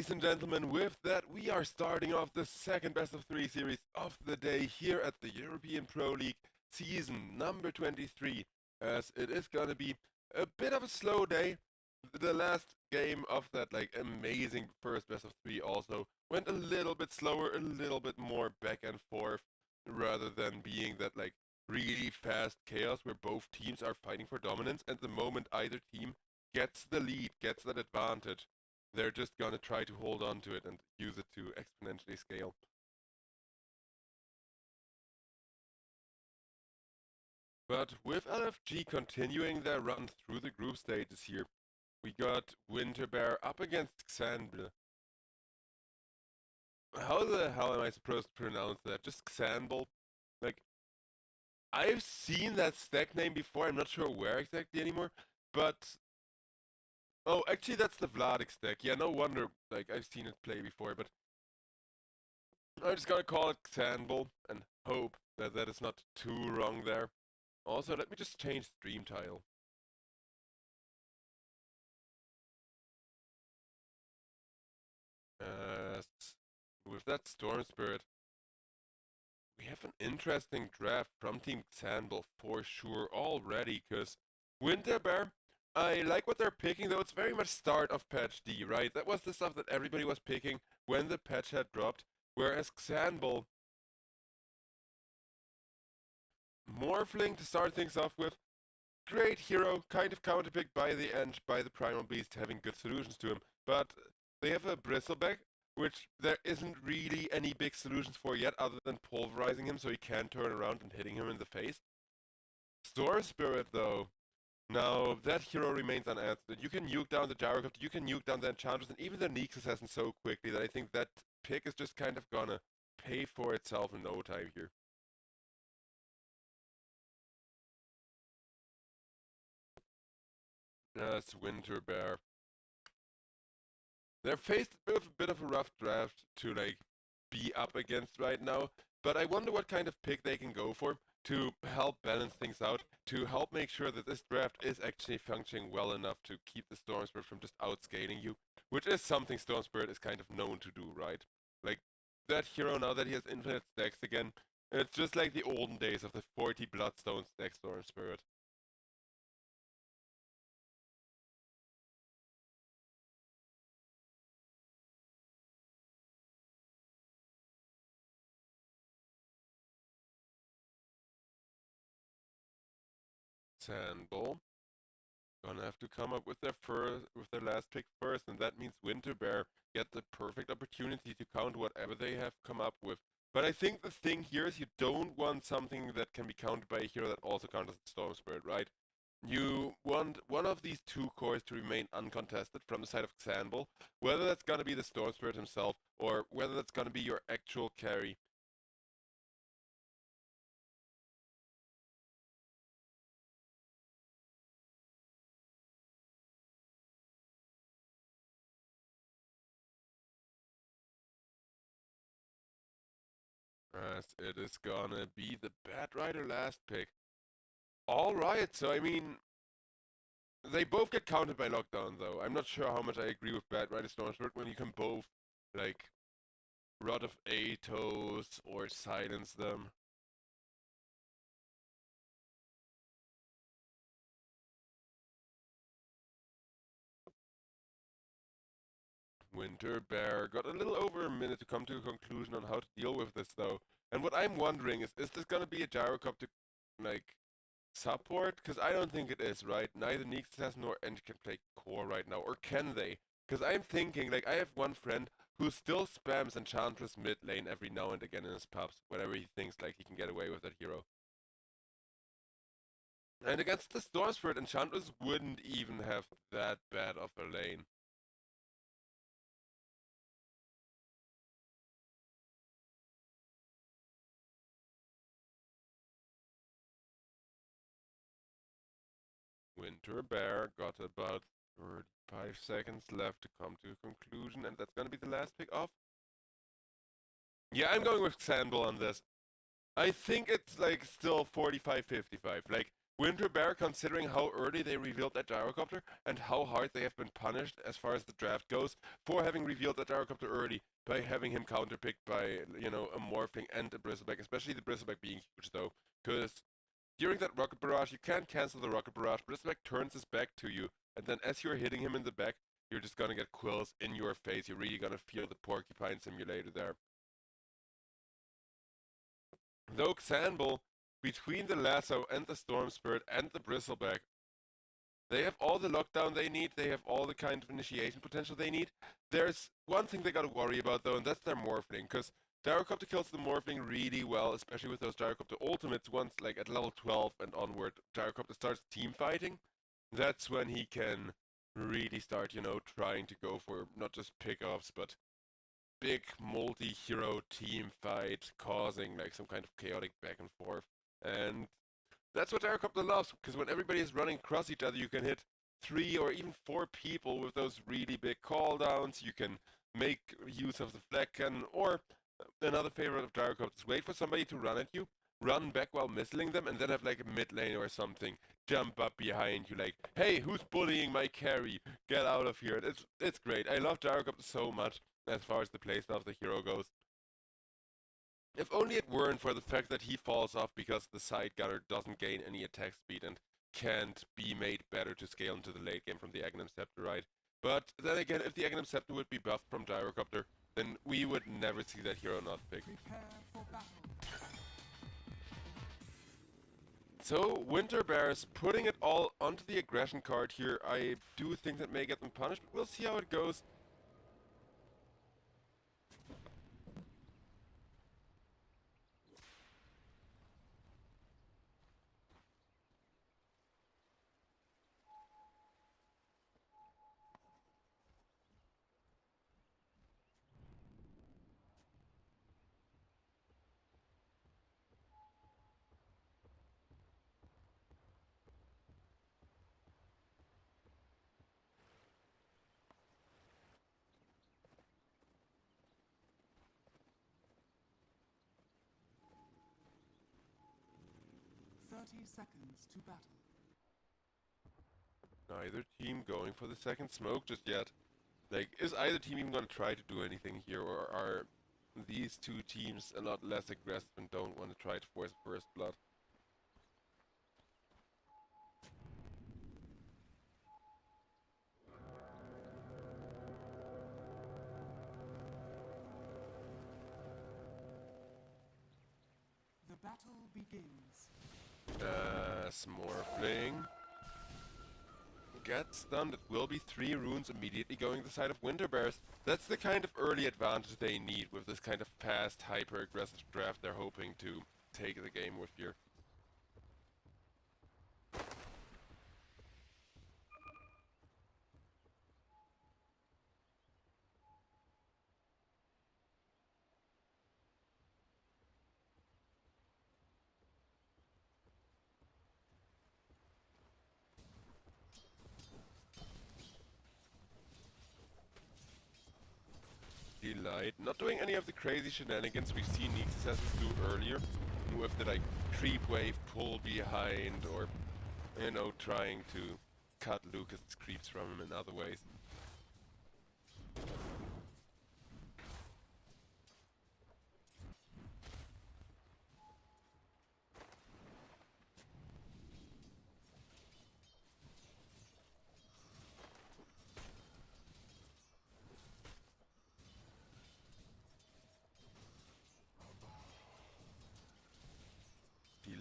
ladies and gentlemen, with that, we are starting off the second best of three series of the day here at the European Pro League season number 23, as it is gonna be a bit of a slow day. The last game of that amazing first best of three also went a little bit slower, a little bit more back and forth, rather than being that really fast chaos where both teams are fighting for dominance, and the moment either team gets the lead, gets that advantage, they're just gonna try to hold on to it and use it to exponentially scale. But with LFG continuing their run through the group stages here, we got Winterbear up against xanbl. How the hell am I supposed to pronounce that? Just xanbl? I've seen that stack name before, I'm not sure where exactly anymore, but oh, actually that's the Vladik deck. Yeah, no wonder, I've seen it play before, but I'm just gonna call it xanbl and hope that that is not too wrong there. Also, let me just change stream tile. With that Storm Spirit, we have an interesting draft from Team xanbl for sure already, because Winterbear, I like what they're picking, though it's very much start of patch D, right? That was the stuff that everybody was picking when the patch had dropped, whereas xanbl, Morphling to start things off with, great hero, kind of counterpicked by the end by the Primal Beast having good solutions to him, but they have a Bristleback, which there isn't really any big solutions for yet other than pulverizing him so he can turn around and hitting him in the face. Storm Spirit though, now that hero remains unanswered. You can nuke down the Gyrocopter, you can nuke down the Enchantress, and even the Nyx Assassin so quickly that I think that pick is just kind of gonna pay for itself in no time here. That's Winterbear. They're faced with a bit of a rough draft to be up against right now, but I wonder what kind of pick they can go for to help balance things out, to help make sure that this draft is actually functioning well enough to keep the Storm Spirit from just outscaling you, which is something Storm Spirit is kind of known to do, right? That hero, now that he has infinite stacks again, it's just like the olden days of the 40 Bloodstone stack Storm Spirit. xanbl gonna have to come up with their last pick first, and that means Winterbear get the perfect opportunity to count whatever they have come up with. But I think the thing here is you don't want something that can be countered by a hero that also counters Storm Spirit, right? You want one of these two cores to remain uncontested from the side of xanbl, whether that's gonna be the Storm Spirit himself or whether that's gonna be your actual carry. As it is gonna be the Batrider last pick. Alright, so I mean, they both get counted by lockdown though. I'm not sure how much I agree with Batrider Storm Spirit when you can both, Rod of Atos or silence them. Winterbear got a little over a minute to come to a conclusion on how to deal with this though. And what I'm wondering is this gonna be a Gyrocopter, support? Because I don't think it is, right? Neither Nyx Assassin nor Ent can play core right now, or can they? Because I'm thinking, I have one friend who still spams Enchantress mid lane every now and again in his pubs, whenever he thinks he can get away with that hero. And against the Storm Spirit, Enchantress wouldn't even have that bad of a lane. Winterbear got about 35 seconds left to come to a conclusion, and that's gonna be the last pick off. Yeah, I'm going with xanbl on this. I think it's still 45-55. Winter Bear, considering how early they revealed that gyrocopter and how hard they have been punished as far as the draft goes for having revealed that gyrocopter early by having him counterpicked by, you know, a Morphling and a Bristleback, especially the Bristleback being huge though, because during that Rocket Barrage you can't cancel the Rocket Barrage, Bristleback turns his back to you, and then as you're hitting him in the back, you're just gonna get quills in your face, you're really gonna feel the Porcupine Simulator there. Though xanbl, between the Lasso and the Storm Spirit and the Bristleback, they have all the lockdown they need, they have all the kind of initiation potential they need. There's one thing they gotta worry about though, and that's their Morphling, because Gyrocopter kills the Morphling really well, especially with those Gyrocopter ultimates. Once, like at level 12 and onward, Gyrocopter starts team fighting. That's when he can really start, you know, trying to go for not just pickoffs, but big multi-hero team fight, causing like some kind of chaotic back and forth. And that's what Gyrocopter loves, because when everybody is running across each other, you can hit 3 or even 4 people with those really big cooldowns. You can make use of the flag cannon, or another favorite of Gyrocopter is wait for somebody to run at you, run back while missiling them, and then have like a mid lane or something jump up behind you like, hey, who's bullying my carry? Get out of here. It's great. I love Gyrocopter so much as far as the playstyle of the hero goes. If only it weren't for the fact that he falls off because the side gunner doesn't gain any attack speed and can't be made better to scale into the late game from the Aghanim Scepter, right? But then again, if the Aghanim Scepter would be buffed from Gyrocopter, then we would never see that hero not picked. So, Winter Bears putting it all onto the aggression card here. I do think that may get them punished, but we'll see how it goes. 30 seconds to battle. Neither team going for the second smoke just yet. Like, is either team even going to try to do anything here, or are these two teams a lot less aggressive and don't want to try to force first blood? The battle begins. Smorfling gets stunned. It will be 3 runes immediately going the side of Winter Bears. That's the kind of early advantage they need with this kind of fast, hyper-aggressive draft they're hoping to take the game with here. Delight, not doing any of the crazy shenanigans we've seen Neek Assassins do earlier, with the like creep wave pull behind, or you know, trying to cut Lucas's creeps from him in other ways.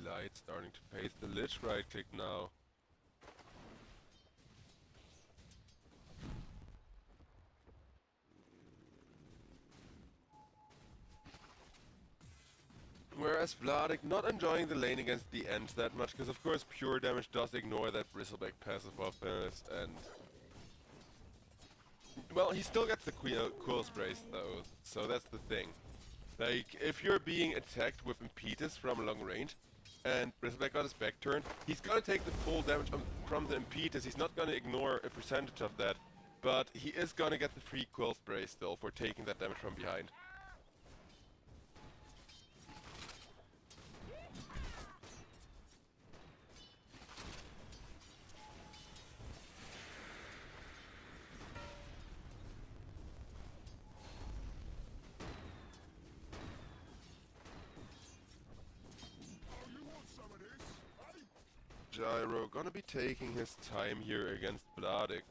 Delight starting to pace the Lich right click now. Whereas Vladik not enjoying the lane against the End that much, because of course pure damage does ignore that Bristleback passive offense, and well, he still gets the cool sprays though, so that's the thing. Like, if you're being attacked with Impetus from long range, and Bristleback got his back turned, he's gonna take the full damage from the Impetus. He's not gonna ignore a percentage of that, but he is gonna get the free quill spray still for taking that damage from behind. Gyro gonna be taking his time here against Vladik.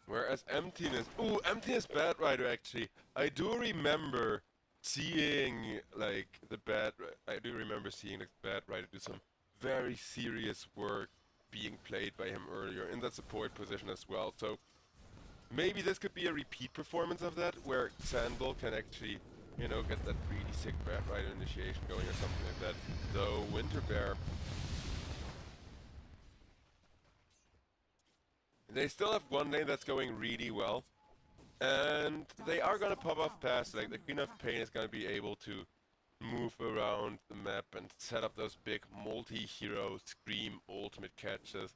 Whereas Emptiness... Ooh, Emptiness Bad Rider actually. I do remember seeing like the Bad Rider do some very serious work being played by him earlier in that support position as well. So maybe this could be a repeat performance of that, where xanbl can actually, you know, get that really sick Bad Rider initiation going or something like that. Though Winter Bear, they still have one lane that's going really well, and they are gonna pop off past. Like the Queen of Pain is gonna be able to move around the map and set up those big multi-hero Scream ultimate catches.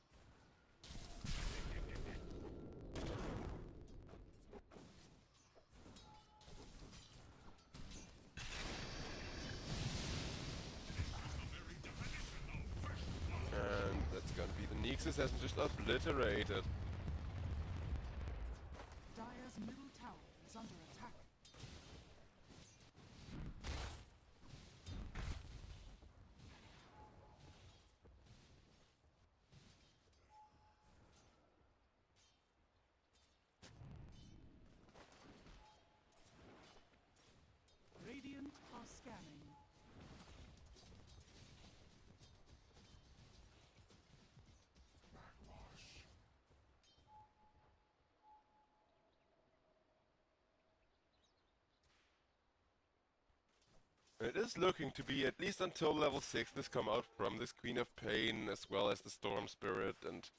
And that's gonna be the Nyx Assassin just obliterated. Dire's middle tower is under attack. Radiant are scanning. It is looking to be, at least until level 6, this come out from this Queen of Pain, as well as the Storm Spirit and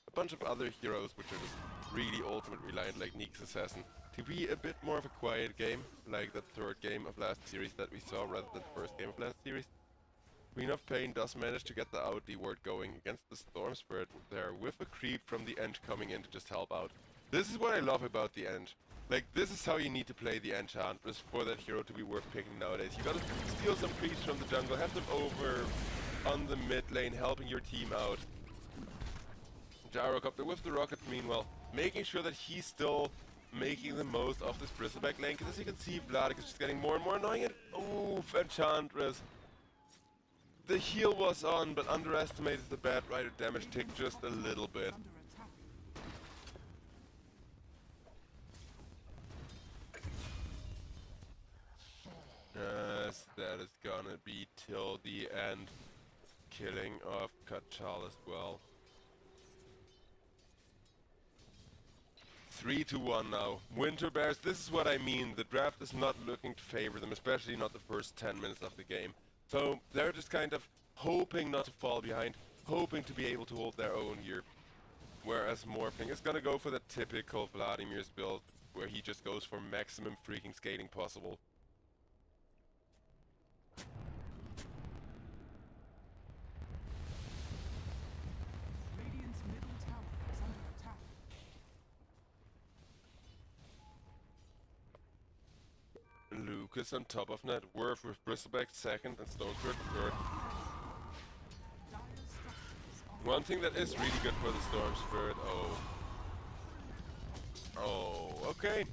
a bunch of other heroes which are just really ultimate reliant, like Nyx Assassin, to be a bit more of a quiet game, like that third game of last series that we saw rather than the first game of last series. Queen of Pain does manage to get the Audi ward going against the Storm Spirit there, with a creep from the end coming in to just help out. This is what I love about the end. Like, this is how you need to play the Enchantress for that hero to be worth picking nowadays. You gotta steal some creeps from the jungle, have them over on the mid lane, helping your team out. Gyrocopter with the rocket, meanwhile, making sure that he's still making the most of this Bristleback lane, because as you can see, Vladik is just getting more and more annoying, and oof, Enchantress. The heal was on, but underestimated the Bad Rider damage tick just a little bit. Under attack. Yes, that is gonna be till the end. Killing of Kachal as well. 3-1 now. Winter Bears, this is what I mean. The draft is not looking to favor them, especially not the first 10 minutes of the game. So they're just kind of hoping not to fall behind, hoping to be able to hold their own here. Whereas Morphling is gonna go for the typical Vladimir's build, where he just goes for maximum freaking scaling possible. Radiant's middle tower is under attack. Lucas on top of net worth with Bristleback second and Stonespirit third. Dire's structures are One thing that is really good for the Storm Spirit, oh, okay.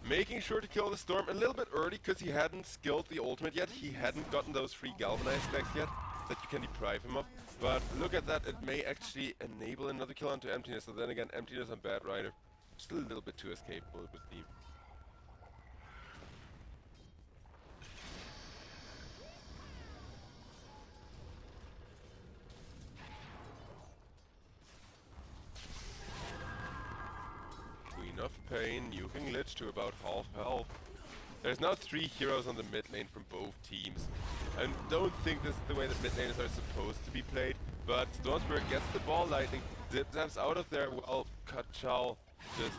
Making sure to kill the Storm a little bit early, because he hadn't skilled the ultimate yet. He hadn't gotten those free Galvanized stacks yet that you can deprive him of. But look at that, it may actually enable another kill onto Emptiness. So then again, Emptiness on Bad Rider, just a little bit too escapable with the... Queen of Pain, nuking Lich to about half health. There's now 3 heroes on the mid lane from both teams. I don't think this is the way that mid laners are supposed to be played, but Stormspirit gets the ball lightning, zips out of there while Kachal just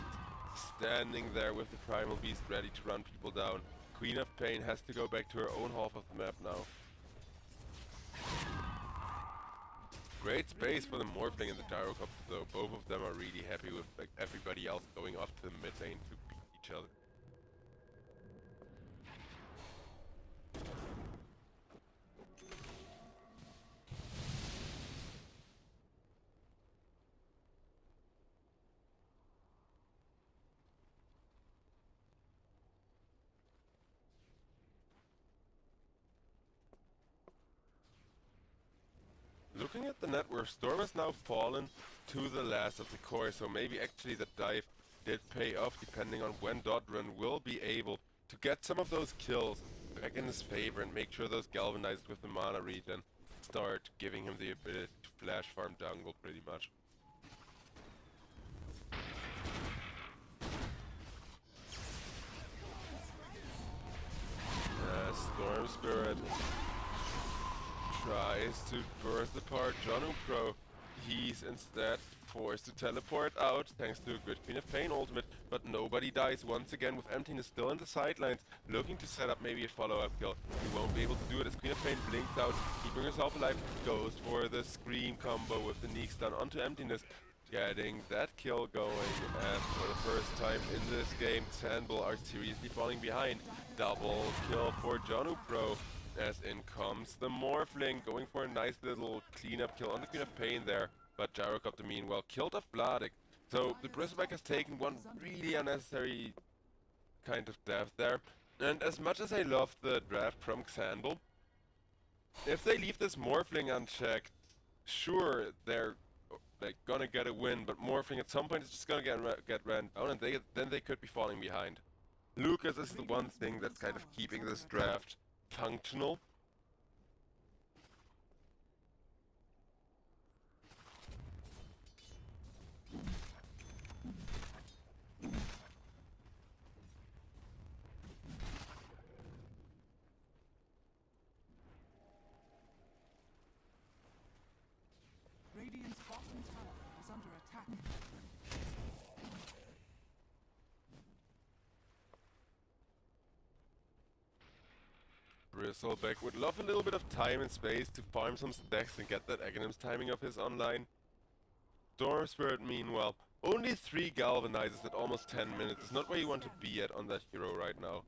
standing there with the Primal Beast ready to run people down. Queen of Pain has to go back to her own half of the map now. Great space for the Morphling and the Gyrocopter though. Both of them are really happy with like everybody else going off to the mid lane to beat each other. looking at the net where Storm has now fallen to the last of the core, so maybe actually the dive did pay off depending on when Dodron will be able to get some of those kills back in his favor and make sure those galvanized with the mana regen start giving him the ability to flash farm jungle pretty much. Storm Spirit tries to burst apart Jonu Pro. He's instead forced to teleport out thanks to a good Queen of Pain ultimate, but nobody dies once again with Emptiness still in the sidelines, looking to set up maybe a follow-up kill. He won't be able to do it as Queen of Pain blinks out, keeping herself alive, goes for the Scream combo with the Neek stun onto Emptiness, getting that kill going, and for the first time in this game, xanbl are seriously falling behind. Double kill for Jonu Pro, as in comes the Morphling, going for a nice little cleanup kill on the Queen of Pain there, but Gyrocopter meanwhile killed off Vladik. So the Bristleback has taken one really unnecessary kind of death there, and as much as I love the draft from xanbl, if they leave this Morphling unchecked, sure, they're like gonna get a win, but Morphling at some point is just gonna get ran down, and then they could be falling behind. Lucas is the one thing that's kind of keeping this draft functional. Radiant's bottom tower is under attack. Bristleback would love a little bit of time and space to farm some stacks and get that Aghanim's timing of his online. Storm Spirit meanwhile, only 3 galvanizes at almost 10 minutes is not where you want to be at on that hero right now.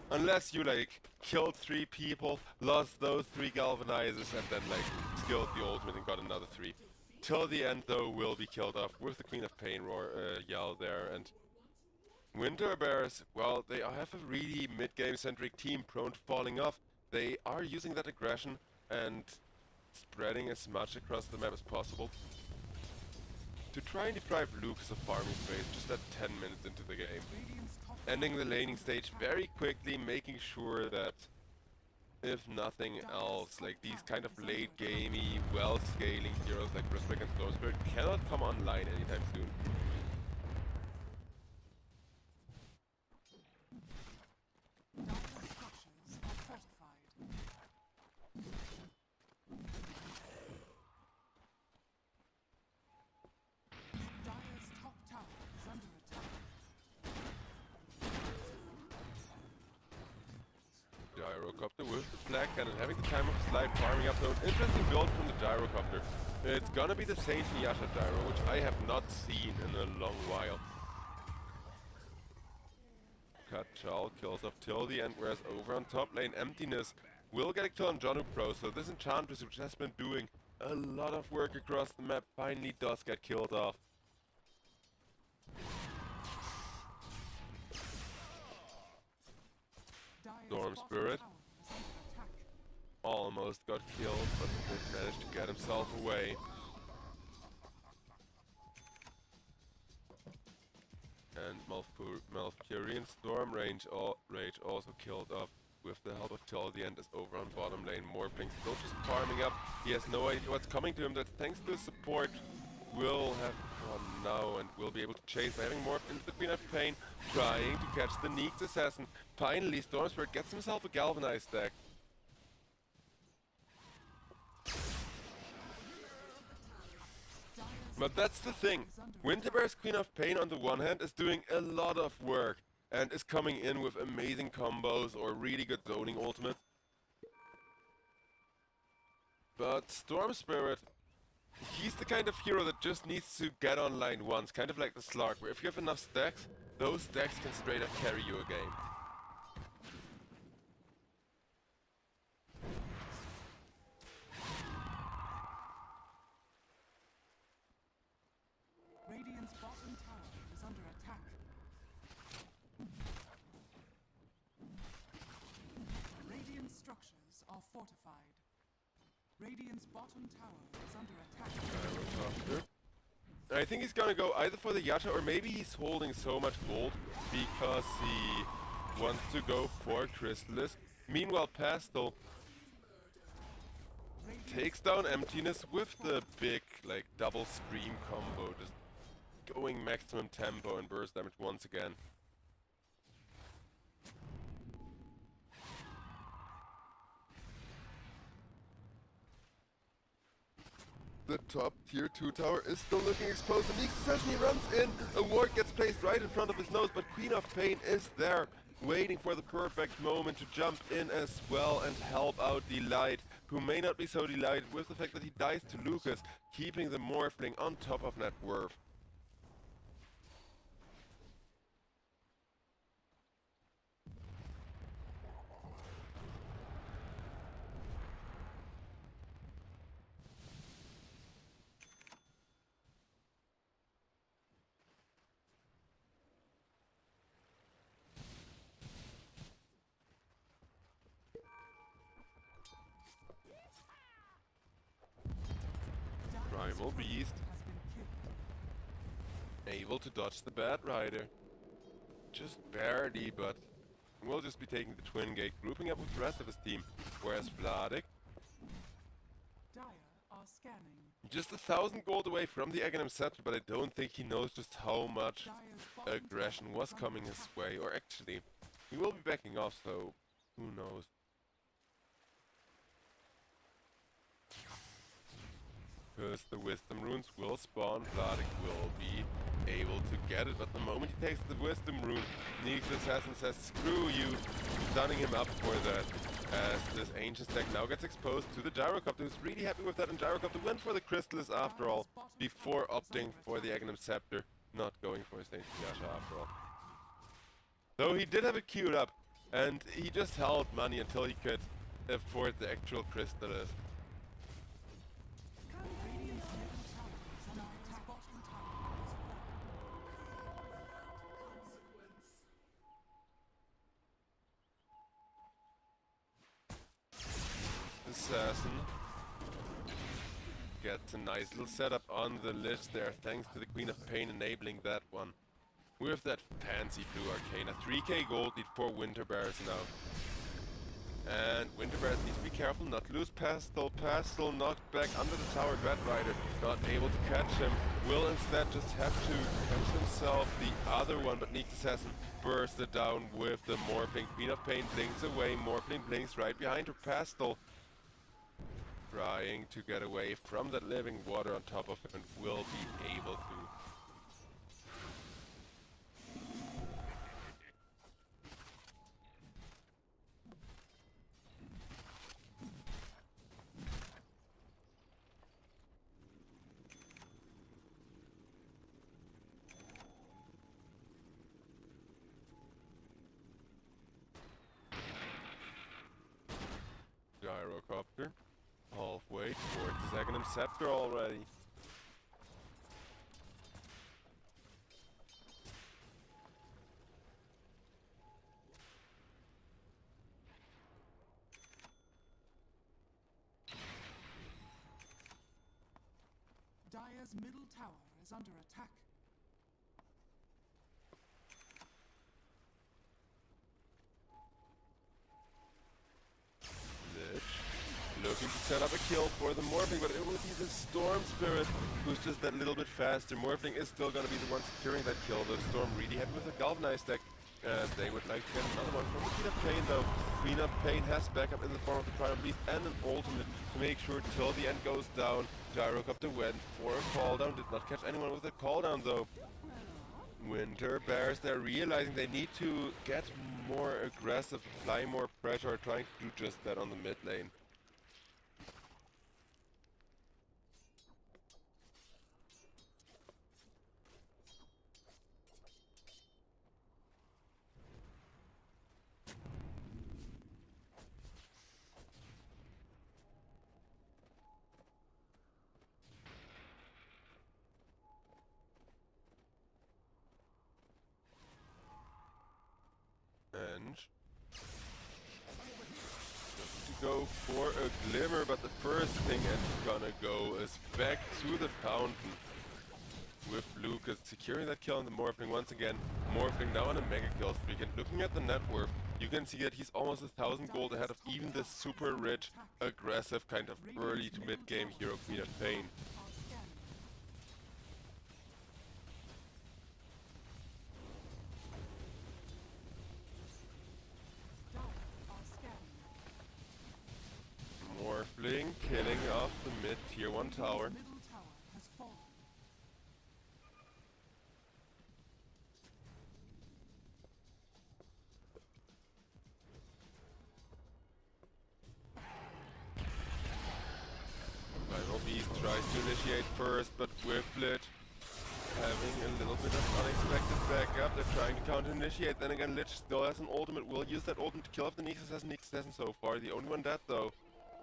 Unless you like killed 3 people, lost those 3 galvanizes and then like skilled the ultimate and got another 3. Till the end though will be killed off with the Queen of Pain roar yell there, and Winter Bears, well, they have a really mid-game centric team prone to falling off. They are using that aggression and spreading as much across the map as possible to try and deprive Lucas of farming space just at 10 minutes into the game. Ending the laning stage very quickly, making sure that if nothing else, like these kind of late gamey, well-scaling heroes like Bristleback and Storm Spirit cannot come online anytime soon. Gyrocopter with the Black Cannon, having the time of his life, farming up though. Interesting build from the Gyrocopter. It's gonna be the Saint Nyasha Gyro, which I have not seen in a long while. Kachal kills off till the end, whereas over on top lane, Emptiness will get a kill on Jonu Pro, so this Enchantress, which has been doing a lot of work across the map, finally does get killed off. Storm Spirit almost got killed, but did manage to get himself away. And Malfurion Storm Rage also killed off with the help of Till the End is over on bottom lane. Morphling still just farming up. He has no idea what's coming to him, that thanks to his support will have one now and will be able to chase by having morphed into the Queen of Pain, trying to catch the Neek's assassin. Finally, Storm Spirit gets himself a galvanized stack. But that's the thing. Winterbear's Queen of Pain on the one hand is doing a lot of work and is coming in with amazing combos or really good zoning ultimates. But Storm Spirit, he's the kind of hero that just needs to get online once, kind of like the Slark, where if you have enough stacks, those stacks can straight up carry you a game. Radiant's bottom tower is under attack. Radiant structures are fortified. Radiant's bottom tower is under attack. Gyrocopter. I think he's gonna go either for the Yasha or maybe he's holding so much gold because he wants to go for Crystallis. Meanwhile, Pastel takes down Emptiness with the big, like, double scream combo, just going maximum tempo and burst damage once again. The top tier 2 tower is still looking exposed. The Neek suddenly runs in. A ward gets placed right in front of his nose, but Queen of Pain is there, waiting for the perfect moment to jump in as well and help out Delight, who may not be so delighted with the fact that he dies to Lucas, keeping the Morphling on top of net worth. Primal Beast, Has been killed. able to dodge the Bat Rider. Just barely, but will just be taking the Twin Gate, grouping up with the rest of his team. Whereas Vladik, Dire are scanning. just 1,000 gold away from the Aghanim Scepter, but I don't think he knows just how much Dire's bottom aggression tower was is coming under his attack. way. Or actually, he will be backing off, so who knows. Because the Wisdom Runes will spawn, Vladik will be able to get it, but the moment he takes the Wisdom Rune, Neek's Assassin says, screw you, stunning him up for that. As this Ancient stack now gets exposed to the Gyrocopter, who's really happy with that, and Gyrocopter went for the Crystallis after all, before opting for the Aghanim Scepter, not going for his Ancient Yasha after all. Though he did have it queued up, and he just held money until he could afford the actual Crystallis. Radiant's middle tower is under attack. Bottom tower is Assassin gets a nice little setup on the list there, thanks to the Queen of Pain enabling that one. With that fancy blue Arcana. 3k gold lead for Winter Bears now. And Winter Bears needs to be careful not to lose Pastel. Pastel knocked back under the tower. Bat Rider not able to catch him. Will instead just have to catch himself the other one, but Neek's Assassin bursted down with the Morphling. Queen of Pain blinks away. Morphling blinks right behind her. Pastel trying to get away from that living water on top of him and will be able to. Gyrocopter halfway towards the Aghanim Scepter already. Dire's middle tower is under attack. Lich looking to set up a kill for the Morphling, but it will be the Storm Spirit who's just that little bit faster. Morphling is still going to be the one securing that kill, though Storm really happy with the Galvanized deck. They would like to get another one from the Queen of Pain, though. Queen of Pain has backup in the form of the Primal Beast and an ultimate to make sure till the end goes down. Gyrocopter went for a call down, did not catch anyone with a call down though. Winter Bears, they're realizing they need to get more aggressive, apply more pressure, trying to do just that on the mid lane. And looking to go for a glimmer, but the first thing it's gonna go is back to the fountain. With Lucas securing that kill on the Morphling once again. Morphling now on a mega kill streak, and looking at the net worth, you can see that he's almost 1,000 gold ahead of even the super rich, aggressive kind of early to mid game hero Queen of Pain. Morphling killing off the mid tier 1 tower. Beast tries to initiate first, but Whifflet having a little bit of unexpected backup. They're trying to counter-initiate. Then again, Lich still has an ultimate. Will use that ultimate to kill off the Nyx Assassin. Nyx Assassin so far. The only one dead though,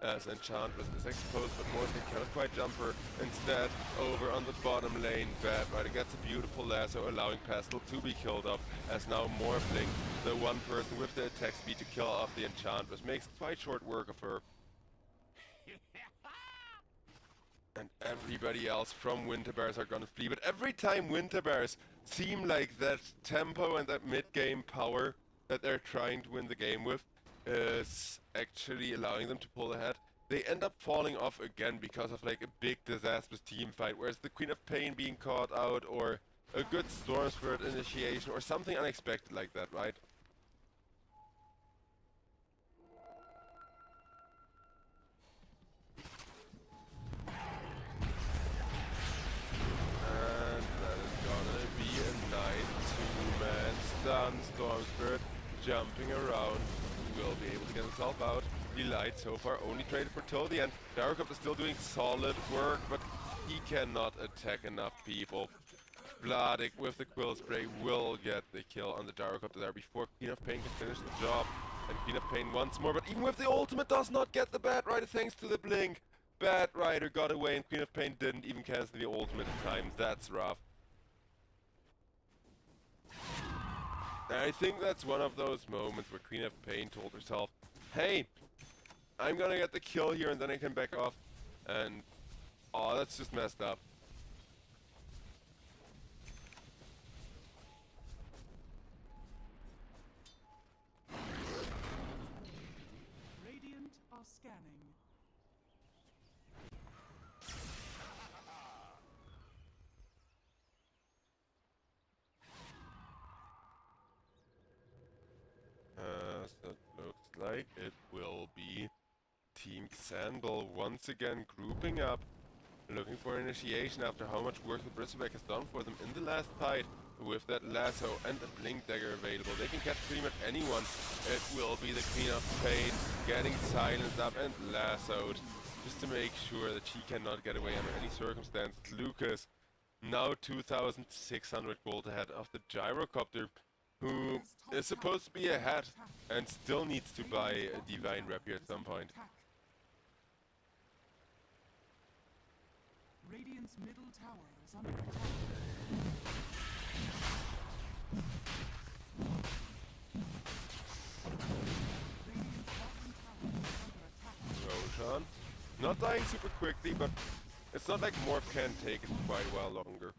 as Enchantress is exposed, but Morphling cannot quite jump her. Instead, over on the bottom lane, Bad Rider gets a beautiful lasso, allowing Pestle to be killed off, as now Morphling, the one person with the attack speed to kill off the Enchantress, makes quite short work of her. And everybody else from Winter Bears are gonna flee, but every time Winter Bears seem like that tempo and that mid-game power that they're trying to win the game with is actually allowing them to pull ahead, they end up falling off again because of like a big disastrous team fight, whereas the Queen of Pain being caught out, or a good Storm Spirit initiation, or something unexpected like that, right? Storm Spirit jumping around, will be able to get himself out. Delight so far only traded for till the end. Gyrocopter is still doing solid work, but he cannot attack enough people. Vladik with the Quill Spray will get the kill on the Gyrocopter there before Queen of Pain can finish the job. And Queen of Pain once more, but even with the ultimate does not get the Bad Rider thanks to the blink. Bad Rider got away and Queen of Pain didn't even cancel the ultimate at times. That's rough. I think that's one of those moments where Queen of Pain told herself, hey, I'm gonna get the kill here and then I can back off. And, oh, that's just messed up. Radiant are scanning. So it looks like it will be Team xanbl once again grouping up, looking for initiation after how much work the Bristleback has done for them in the last fight. With that lasso and a blink dagger available, they can catch pretty much anyone. It will be the Queen of Pain getting silenced up and lassoed, just to make sure that she cannot get away under any circumstances. Lucas, now 2,600 gold ahead of the Gyrocopter, who is supposed to be ahead and still needs to buy a Divine Rapier at some point. Radiant's middle tower is under attack. Radiant's bottom tower is under attack. Roshan, not dying super quickly, but it's not like Morph can take it quite a while longer.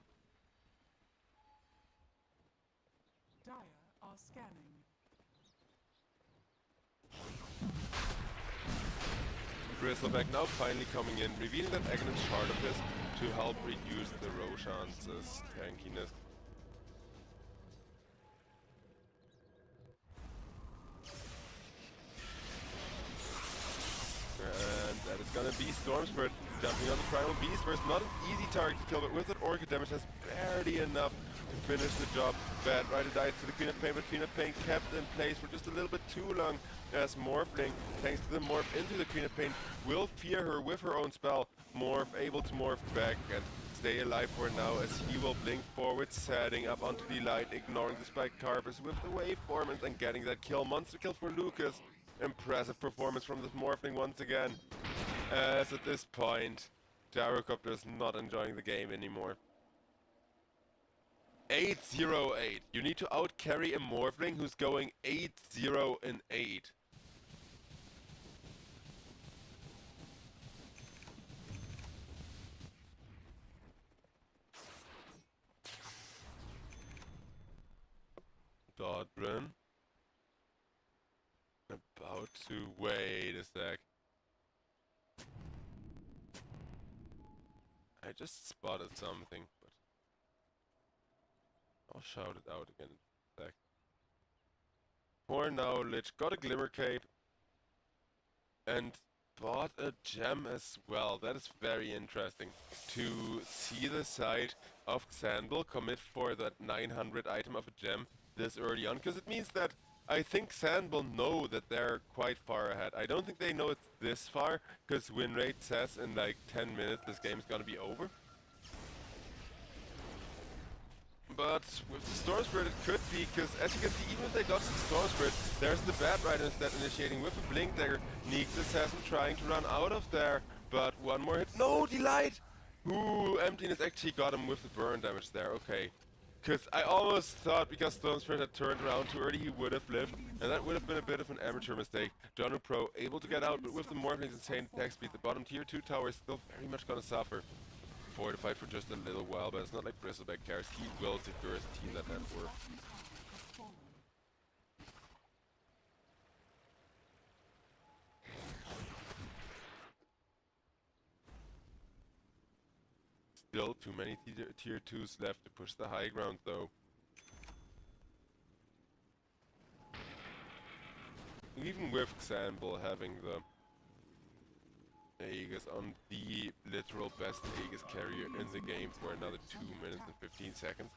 Dire are scanning. Bristleback now finally coming in, revealing that Aghanim shard of his to help reduce the Roshan's tankiness. And that is gonna be Storm Spirit jumping on the Primal Beast first. Not an easy target to kill, but with that Orchid damage has barely enough to finish the job. Bad Rider died to the Queen of Pain, but Queen of Pain kept in place for just a little bit too long, as Morphling, thanks to the morph into the Queen of Pain, will fear her with her own spell. Morph able to morph back and stay alive for now, as he will blink forward, setting up onto the light, ignoring the Spike Carpers with the waveform and then getting that kill. Monster kill for Lucas. Impressive performance from this Morphling once again, as at this point, Gyrocopter is not enjoying the game anymore. 8-0-8. You need to out-carry a Morphling who's going 8-0-8. Dodrin. About to wait a sec. I just spotted something, but I'll shout it out again in a sec. For now, Lich got a Glimmer Cape and bought a gem as well. That is very interesting to see the side of xanbl commit for that 900 item of a gem this early on, because it means that I think xanbl know that they're quite far ahead. I don't think they know it's this far, because win rate says in like 10 minutes this game is gonna be over. But with the Storm Spirit it could be, because as you can see, even if they dodge the Storm Spirit, there's the Bad Rider instead initiating with a Blink Dagger. Neeks Assassin trying to run out of there, but one more hit. No, Delight! Ooh, Emptiness actually got him with the burn damage there, okay. Because I almost thought because Storm Spirit had turned around too early he would have lived, and that would have been a bit of an amateur mistake. Jonu Pro able to get out, but with the Morphling's insane attack speed, the bottom tier 2 tower is still very much gonna suffer. Fortified for just a little while, but it's not like Bristleback cares. He will secure his team that net worth. Still too many tier 2s left to push the high ground though. Even with xanbl having the Aegis on the literal best Aegis carrier in the game for another 2 minutes and 15 seconds.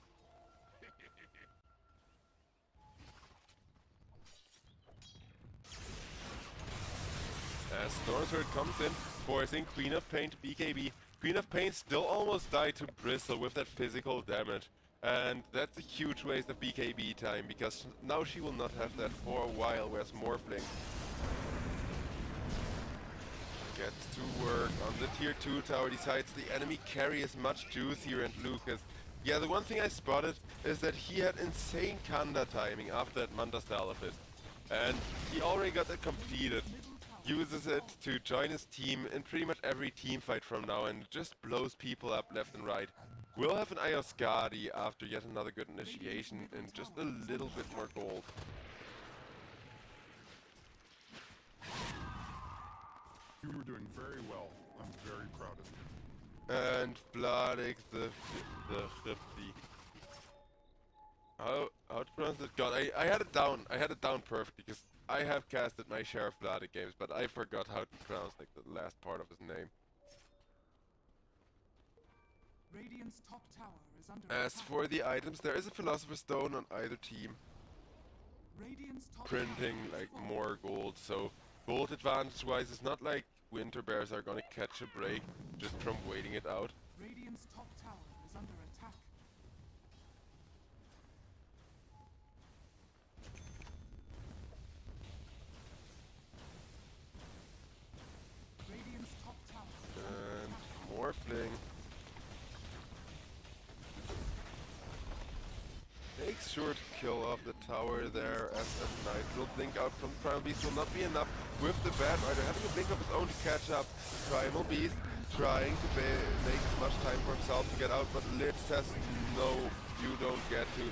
As Stormsword comes in, forcing Queen of Pain to BKB. Queen of Pain still almost died to Bristle with that physical damage. And that's a huge waste of BKB time, because now she will not have that for a while, whereas Morphling gets to work on the tier 2 tower, decides the enemy carry is much juicier, and Lucas. Yeah, the one thing I spotted is that he had insane Kanda timing after that Manta Stalafist. And he already got that completed. Uses it to join his team in pretty much every team fight from now and just blows people up left and right. We'll have an Ioscadi after yet another good initiation and just a little bit more gold. You were doing very well. I'm very proud of you. And Vladek the 50. How to pronounce it? God, I had it down. I had it down perfect because I have casted my share of Vladek games, but I forgot how to pronounce like the last part of his name. Radiant's top tower is under As attack. for the items, there is a Philosopher's Stone on either team, Radiant's top printing tower is like falling. more gold. So gold advantage wise, it's not like Winter Bears are gonna catch a break just from waiting it out. Radiant's top tower is under attack. Radiant's top tower is under And attack. Morphling makes sure to kill off the tower there as a Knight will blink out from Primal Beast will not be enough with the Bad Rider having a blink of his own to catch up. Primal Beast trying to make as much time for himself to get out, but Lich says no, you don't get to.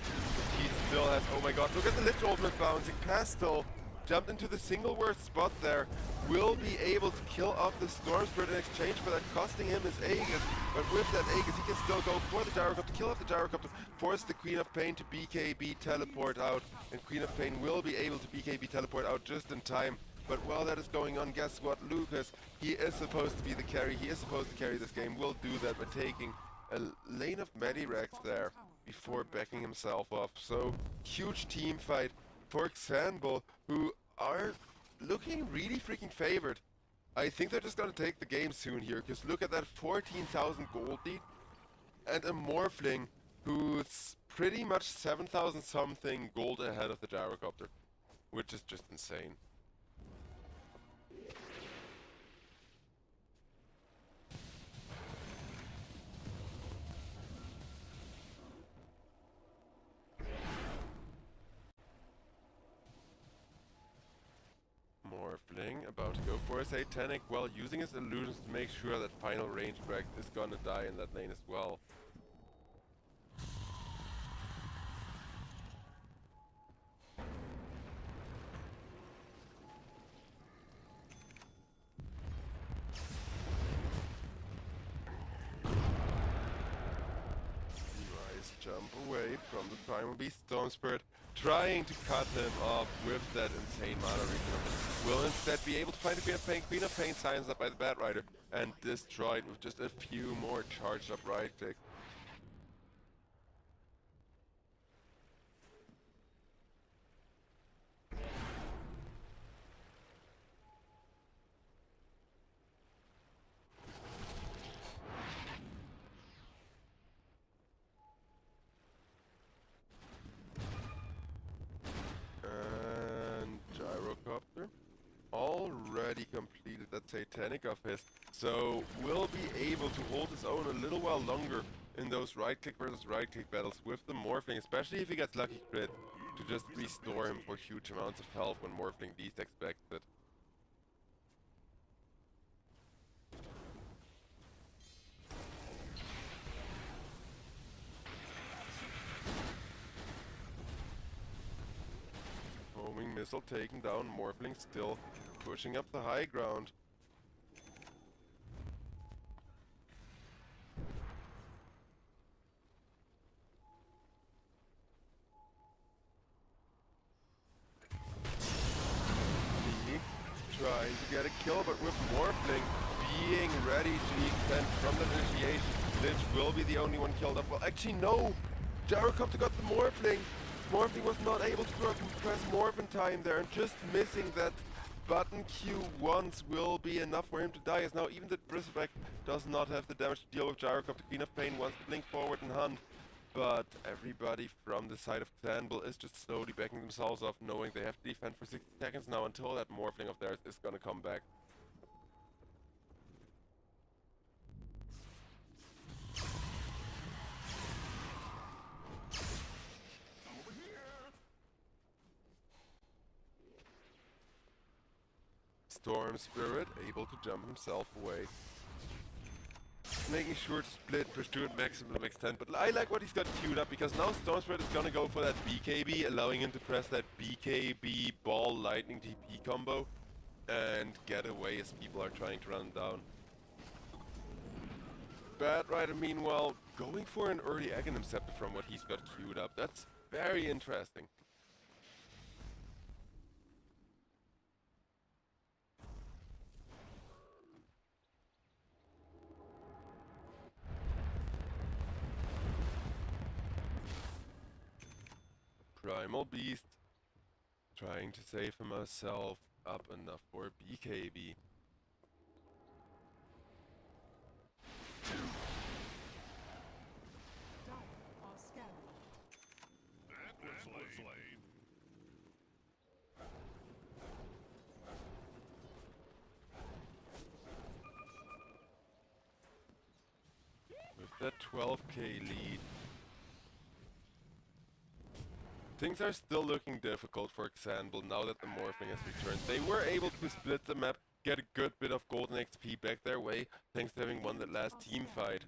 He still has, oh my god, look at the Lich ultimate bouncing. Pastel jumped into the single worst spot there, will be able to kill off the Storm Spirit in exchange for that costing him his Aegis, but with that Aegis he can still go for the Gyrocopter, kill off the Gyrocopter, force the Queen of Pain to BKB teleport out, and Queen of Pain will be able to BKB teleport out just in time. But while that is going on, guess what, Lucas, he is supposed to be the carry, he is supposed to carry this game, will do that by taking a lane of Medirex there before backing himself off. So, huge team fight for xanbl, who are looking really freaking favored. I think they're just gonna take the game soon here, because look at that 14,000 gold lead, and a Morphling who's pretty much 7,000 something gold ahead of the Gyrocopter, which is just insane. Morphling about to go for a Satanic while using his illusions to make sure that final range break is gonna die in that lane as well. jump away from the Primal Beast. Storm Spirit trying to cut him off with that insane mana recon. Will instead be able to find a Queen of Pain. Queen of Pain signs up by the Bat Rider and destroyed with just a few more charged up right clicks. Already completed that Satanic of his, so will be able to hold his own a little while longer in those right-click versus right-click battles with the Morphling, especially if he gets lucky crit to just restore him for huge amounts of health when Morphling least expects it. Homing missile taken down, Morphling still pushing up the high ground. Trying to get a kill, but with Morphling being ready to defend from the initiation, Lich will be the only one killed up. Well, actually no! Gyrocopter got the Morphling! Morphling was not able to press Morph in time there, and just missing that button Q once will be enough for him to die, as now even the Bristleback does not have the damage to deal with Gyrocopter. Queen of Pain wants to blink forward and hunt, but everybody from the side of xanbl is just slowly backing themselves off, knowing they have to defend for 60 seconds now until that Morphling of theirs is gonna come back. Storm Spirit able to jump himself away. Making sure to split, push to a maximum extent, but I like what he's got queued up, because now Storm Spirit is gonna go for that BKB, allowing him to press that BKB Ball Lightning TP combo and get away as people are trying to run down. Bat Rider meanwhile going for an early Aghanim Scepter from what he's got queued up. That's very interesting. Primal Beast trying to save himself up enough for BKB. With that 12k lead, things are still looking difficult for xanbl now that the Morphling has returned. They were able to split the map, get a good bit of golden XP back their way, thanks to having won that last team fight.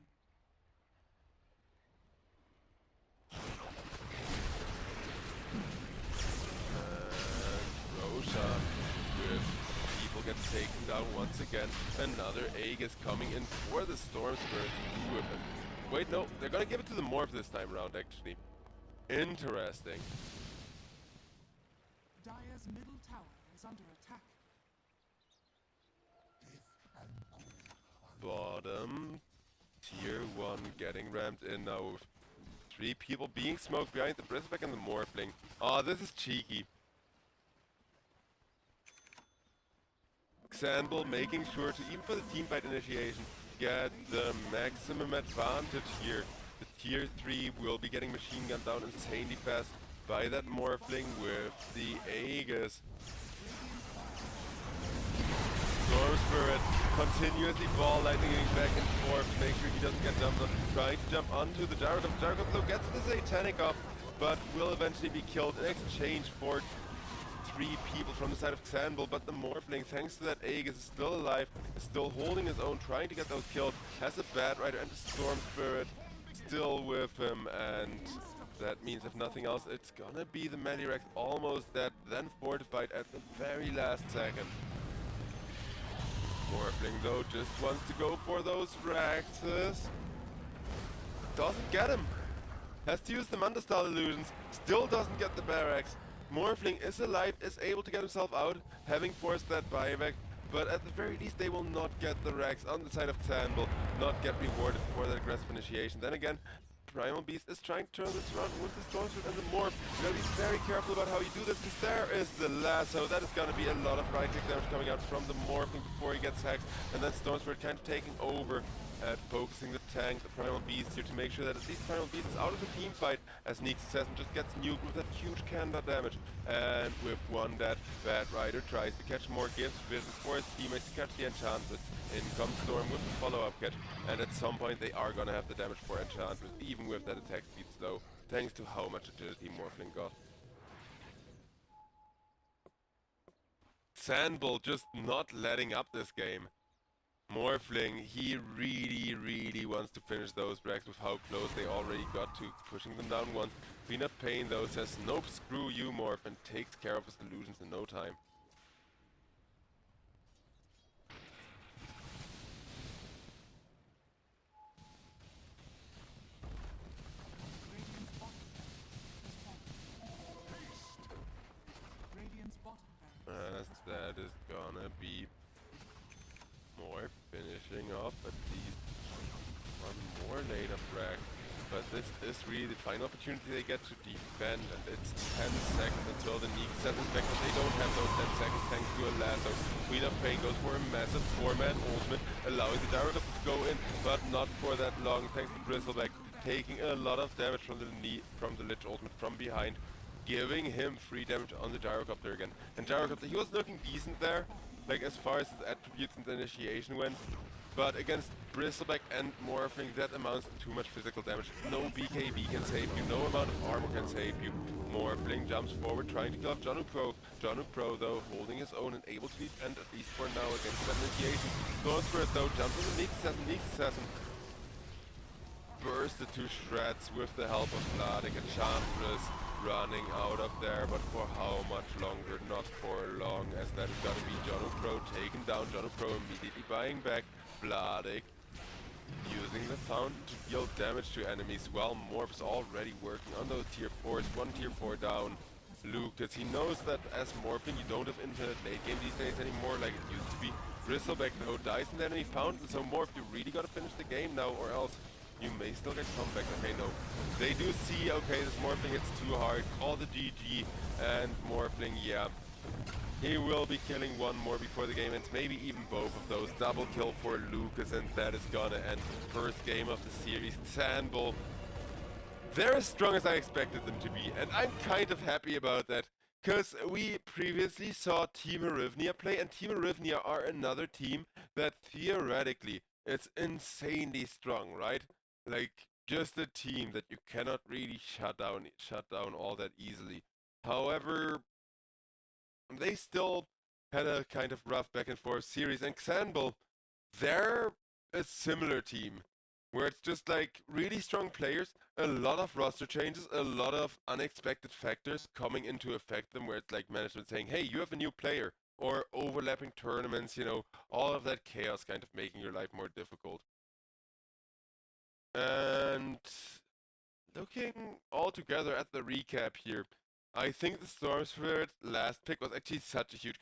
And Roshan with people gets taken down once again. Another egg is coming in for the Storm Spirit to do with him. Wait, no, they're gonna give it to the Morph this time round actually. Interesting. Dire's middle tower is under attack. Bottom tier 1 getting rammed in now with 3 people being smoked behind the Bristleback and the Morphling. Oh, this is cheeky. xanbl making sure to, even for the teamfight initiation, get the maximum advantage here. The tier 3 will be getting machine gunned down insanely fast by that Morphling with the Aegis. Storm Spirit continuously ball lightning back and forth to make sure he doesn't get jumped on. Trying to jump onto the Gyrocopter. Gyrocopter gets the Satanic off, but will eventually be killed in exchange for 3 people from the side of xanbl, but the Morphling, thanks to that Aegis, is still alive, is still holding his own, trying to get those killed, has a Bat Rider and a Storm Spirit still with him, and that means if nothing else, it's gonna be the Medirex almost dead, then fortified at the very last second. Morphling though just wants to go for those Raxes. Doesn't get him. has to use the Manta-style illusions, still doesn't get the barracks. Morphling is alive, is able to get himself out, having forced that buyback, but at the very least they will not get the racks on the side of xanbl, not get rewarded for that aggressive initiation. Then again, Primal Beast is trying to turn this around with the Stormsword and the Morph. You gotta be very careful about how you do this, because there is the lasso. That is gonna be a lot of right-click damage coming out from the Morphling before he gets hacked, and then Stormsword kind of taking over at focusing the tank, the Primal Beast here, to make sure that at least Primal Beast is out of the team fight, as Neeks Assassin just gets nuked with that huge cannon damage. And with one dead, Bad Rider tries to catch more gifts, visions for his teammates to catch the Enchantress. In comes Storm with the follow-up catch, and at some point they are gonna have the damage for Enchantress, even with that attack speed slow, thanks to how much agility Morphling got. xanbl just not letting up this game. Morphling, he really wants to finish those racks with how close they already got to pushing them down once. Queen of Pain though says, nope, screw you Morph, and takes care of his illusions in no time. Radiant's bottom barracks. As that is gonna be Morph finishing off at least one more lane of rack. But this is really the final opportunity they get to defend, and it's 10 seconds until the Neeks set back, but they don't have those 10 seconds thanks to a lasso. Queen of Pain goes for a massive 4-man ultimate, allowing the Gyrocopter to go in, but not for that long, thanks to Bristleback, taking a lot of damage from the Lich ultimate from behind, giving him free damage on the Gyrocopter again. And Gyrocopter, he was looking decent there, like as far as his attributes and the initiation went. But against Bristleback and Morphling, that amounts to too much physical damage. No BKB can save you, no amount of armor can save you. Morphling jumps forward, trying to kill off Jonupro. Jonupro, though, holding his own and able to defend, at least for now, against that initiation. Stormsword, though, jumps on the Neeks Assassin. Bursted to shreds with the help of Vladik. Enchantress running out of there, but for how much longer? Not for long, as that is gonna be Jonupro taken down. Jonupro immediately buying back. Vladik using the fountain to deal damage to enemies while Morph is already working on those tier 4s. One tier 4 down. Lucas, he knows that as Morphling you don't have infinite late game these days anymore like it used to be. Bristleback though dies in the enemy fountain, so Morph, you really gotta finish the game now, or else you may still get comeback. Okay, no. They do see, okay, this Morphling hits too hard, call the GG, and Morphling, yeah. He will be killing one more before the game ends, maybe even both of those. Double kill for Lucas, and that is gonna end the first game of the series. xanbl, they're as strong as I expected them to be, and I'm kind of happy about that. Because we previously saw Team Hryvnia play, and Team Hryvnia are another team that theoretically is insanely strong, right? Like, just a team that you cannot really shut down all that easily. However, they still had a kind of rough back and forth series, and xanbl, they're a similar team, where it's just like really strong players, a lot of roster changes, a lot of unexpected factors coming into effect them, where it's like management saying, hey, you have a new player, or overlapping tournaments, you know, all of that chaos kind of making your life more difficult. And looking all together at the recap here, I think the Stormsword's last pick was actually such a huge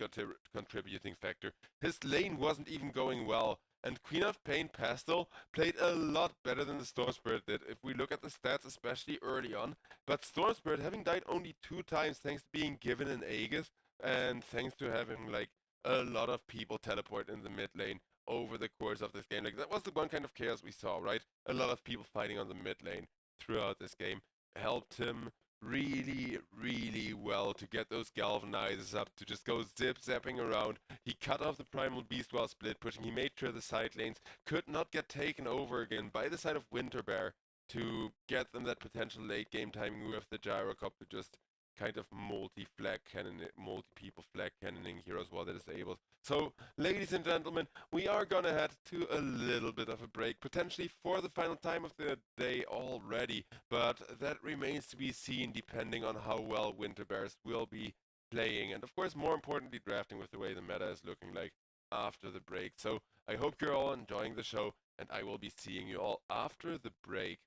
contributing factor. His lane wasn't even going well, and Queen of Pain Pastel played a lot better than the Stormsword did, if we look at the stats, especially early on. But Stormsword, having died only 2 times thanks to being given an Aegis, and thanks to having like a lot of people teleport in the mid lane over the course of this game. Like, that was the one kind of chaos we saw, right? A lot of people fighting on the mid lane throughout this game helped him really well to get those galvanizers up, to just go zip-zapping around. He cut off the Primal Beast while split pushing. He made sure the side lanes could not get taken over again by the side of Winterbear to get them that potential late game timing with the Gyrocopter, just kind of multi-people flag cannoning heroes while they're disabled. So, ladies and gentlemen, we are gonna head to a little bit of a break, potentially for the final time of the day already, but that remains to be seen depending on how well Winterbears will be playing, and of course, more importantly, drafting with the way the meta is looking like after the break. So, I hope you're all enjoying the show, and I will be seeing you all after the break.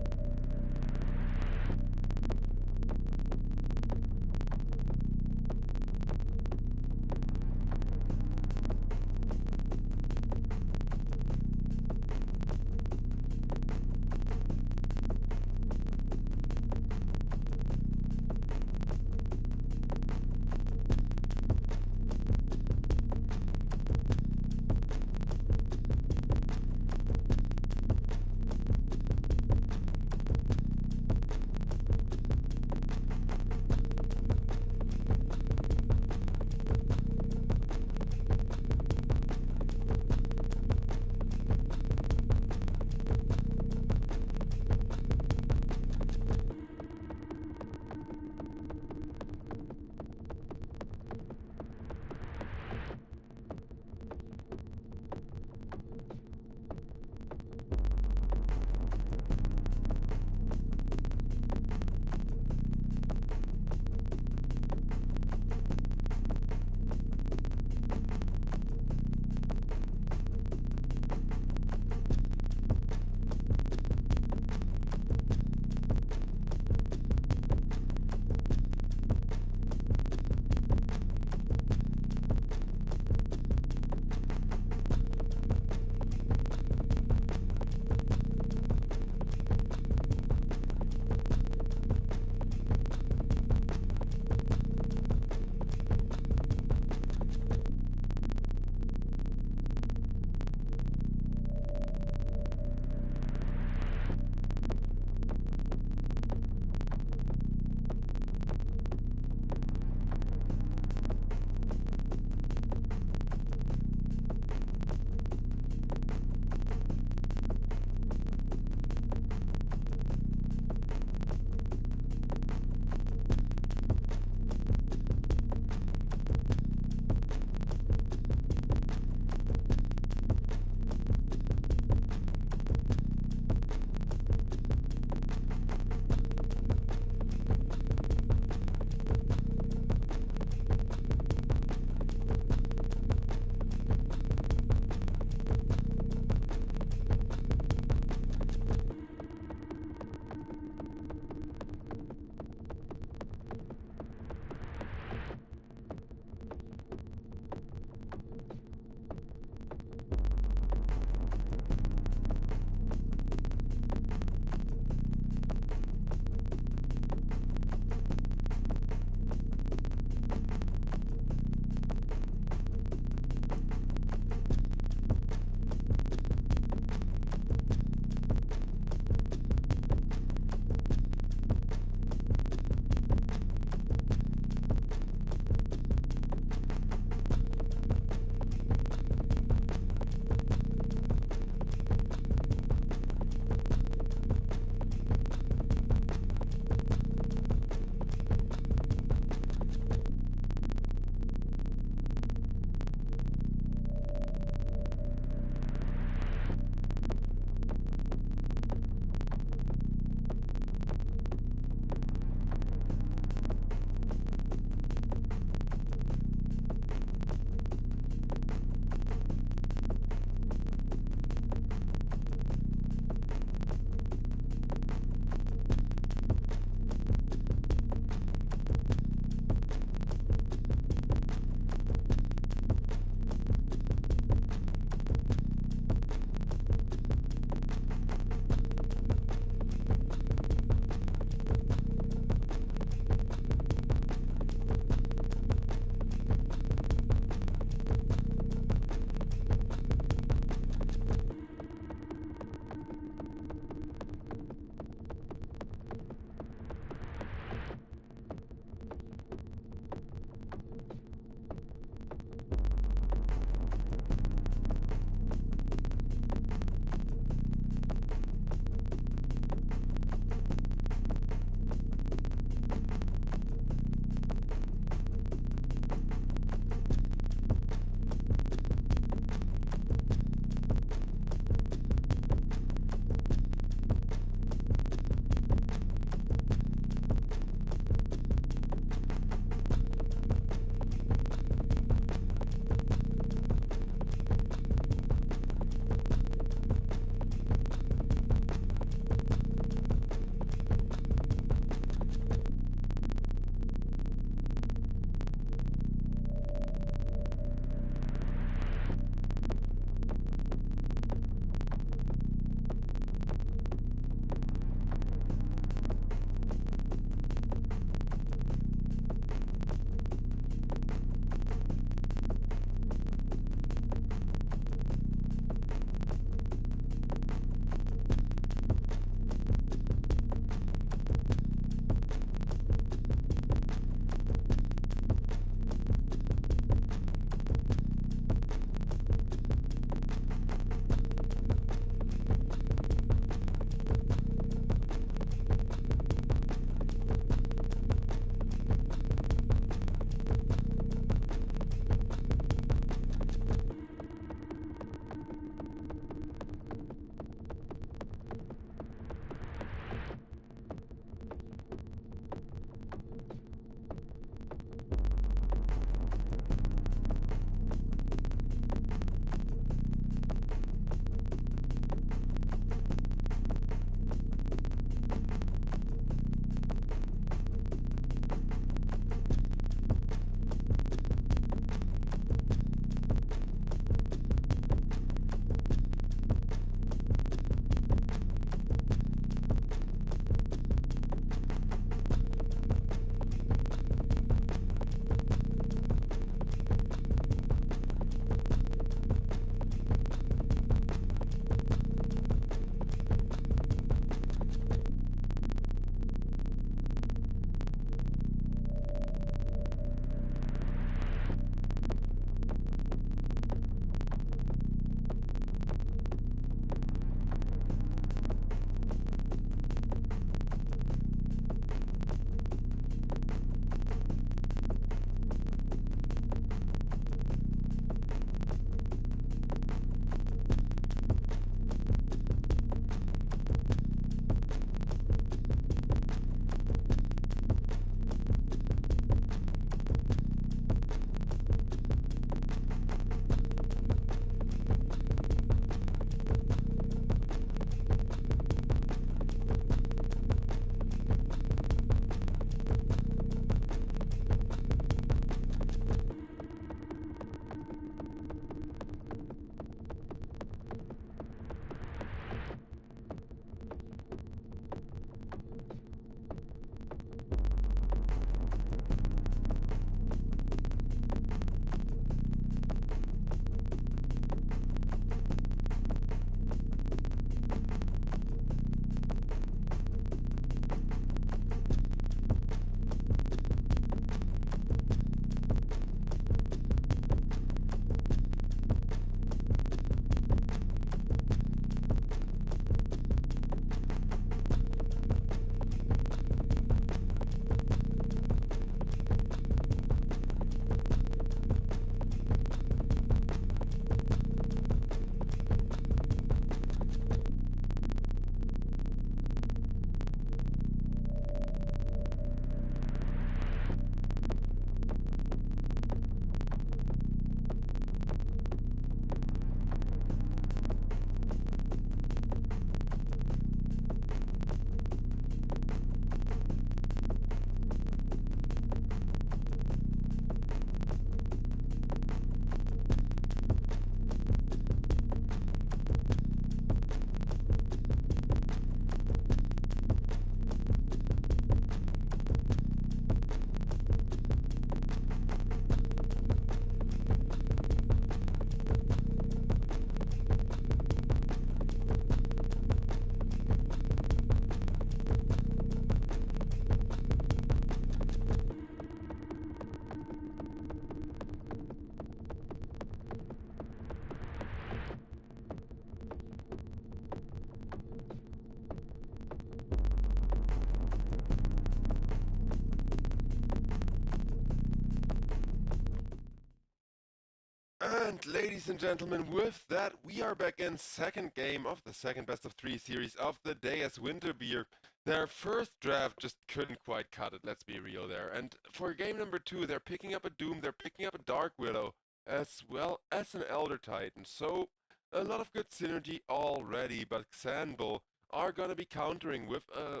And ladies and gentlemen, with that, we are back in second game of the second best of three series of the day as Winterbeer. Their first draft just couldn't quite cut it, let's be real there. And for game number 2, they're picking up a Doom, they're picking up a Dark Widow, as well as an Elder Titan. So, a lot of good synergy already, but xanbl are gonna be countering with a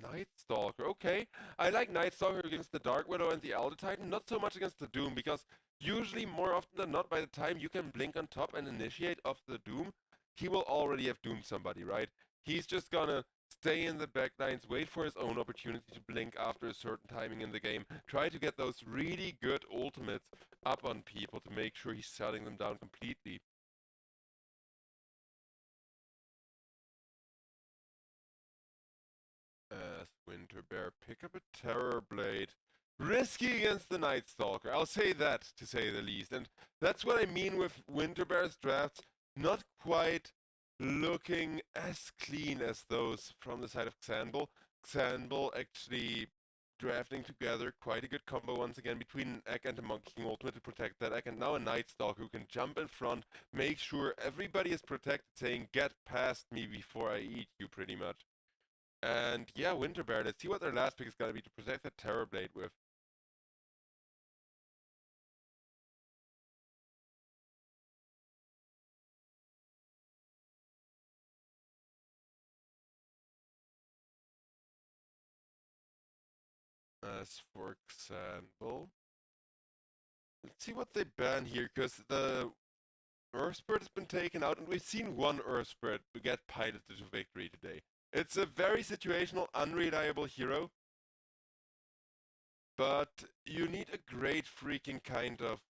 Night Stalker. Okay, I like Night Stalker against the Dark Widow and the Elder Titan, not so much against the Doom, because usually, more often than not, by the time you can blink on top and initiate off the Doom, he will already have doomed somebody, right? He's just gonna stay in the backlines, wait for his own opportunity to blink after a certain timing in the game, try to get those really good ultimates up on people to make sure he's shutting them down completely. As Winterbear pick up a Terror Blade. Risky against the Night Stalker, I'll say that, to say the least. And that's what I mean with Winterbear's drafts, not quite looking as clean as those from the side of xanbl. xanbl actually drafting together quite a good combo once again between an egg and a Monkey King ultimate to protect that egg, and now a Night Stalker who can jump in front, make sure everybody is protected, saying, get past me before I eat you, pretty much. And yeah, Winterbear, let's see what their last pick is going to be to protect that Terror Blade with. As for xanbl, let's see what they ban here, because the Earth Spirit has been taken out, and we've seen one Earth Spirit get piloted to victory today. It's a very situational, unreliable hero, but you need a great freaking kind of,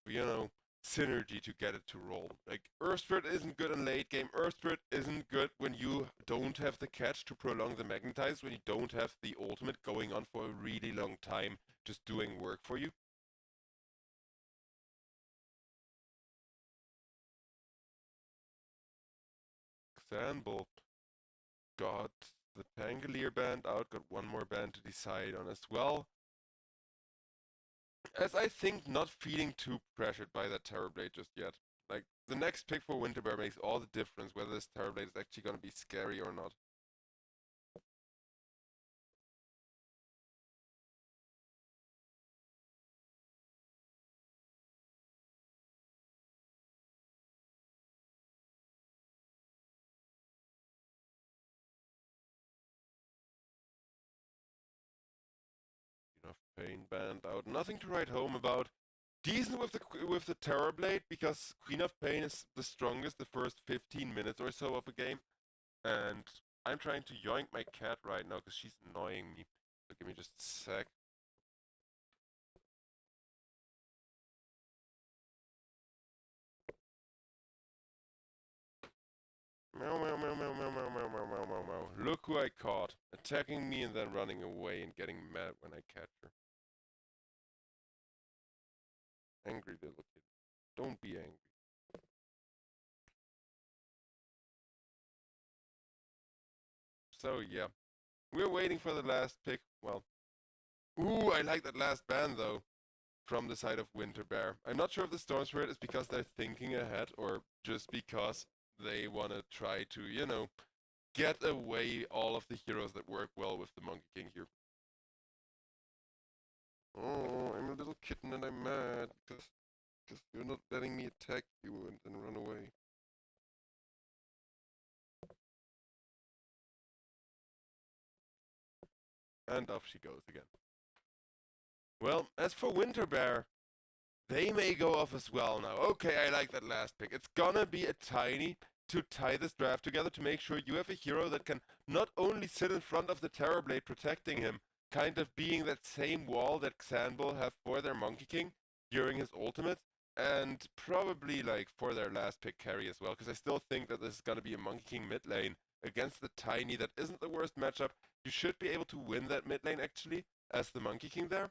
synergy to get it to roll. Like, Earth Spirit isn't good in late game. Earth Spirit isn't good when you don't have the catch to prolong the magnetize, when you don't have the ultimate going on for a really long time, just doing work for you. xanbl got the Pangolier band out, got one more band to decide on as well. As I think not feeling too pressured by that Terror Blade just yet. Like, the next pick for Winterbear makes all the difference whether this Terror Blade is actually going to be scary or not. Enough Pain band out. Nothing to write home about. Decent with the Terror Blade, because Queen of Pain is the strongest the first 15 minutes or so of a game. And I'm trying to yoink my cat right now because she's annoying me. So give me just a sec. Meow, meow, meow, meow, meow, meow, meow, meow, meow, meow, meow. Look who I caught. Attacking me and then running away and getting mad when I catch her. Angry little kid. Don't be angry. So yeah, we're waiting for the last pick. Well, ooh, I like that last ban though, from the side of Winterbear. I'm not sure if the Storm Spirit is because they're thinking ahead or just because they want to try to, get away all of the heroes that work well with the Monkey King here. Oh, I'm a little kitten and I'm mad because you're not letting me attack you and then run away. And off she goes again. Well, as for Winterbear, they may go off as well now. Okay, I like that last pick. It's gonna be a tiny to tie this draft together to make sure you have a hero that can not only sit in front of the Terror Blade protecting him, kind of being that same wall that xanbl have for their Monkey King during his ultimate, and probably like for their last pick carry as well, because I still think that this is gonna be a Monkey King mid lane against the Tiny. That isn't the worst matchup. You should be able to win that mid lane actually as the Monkey King there.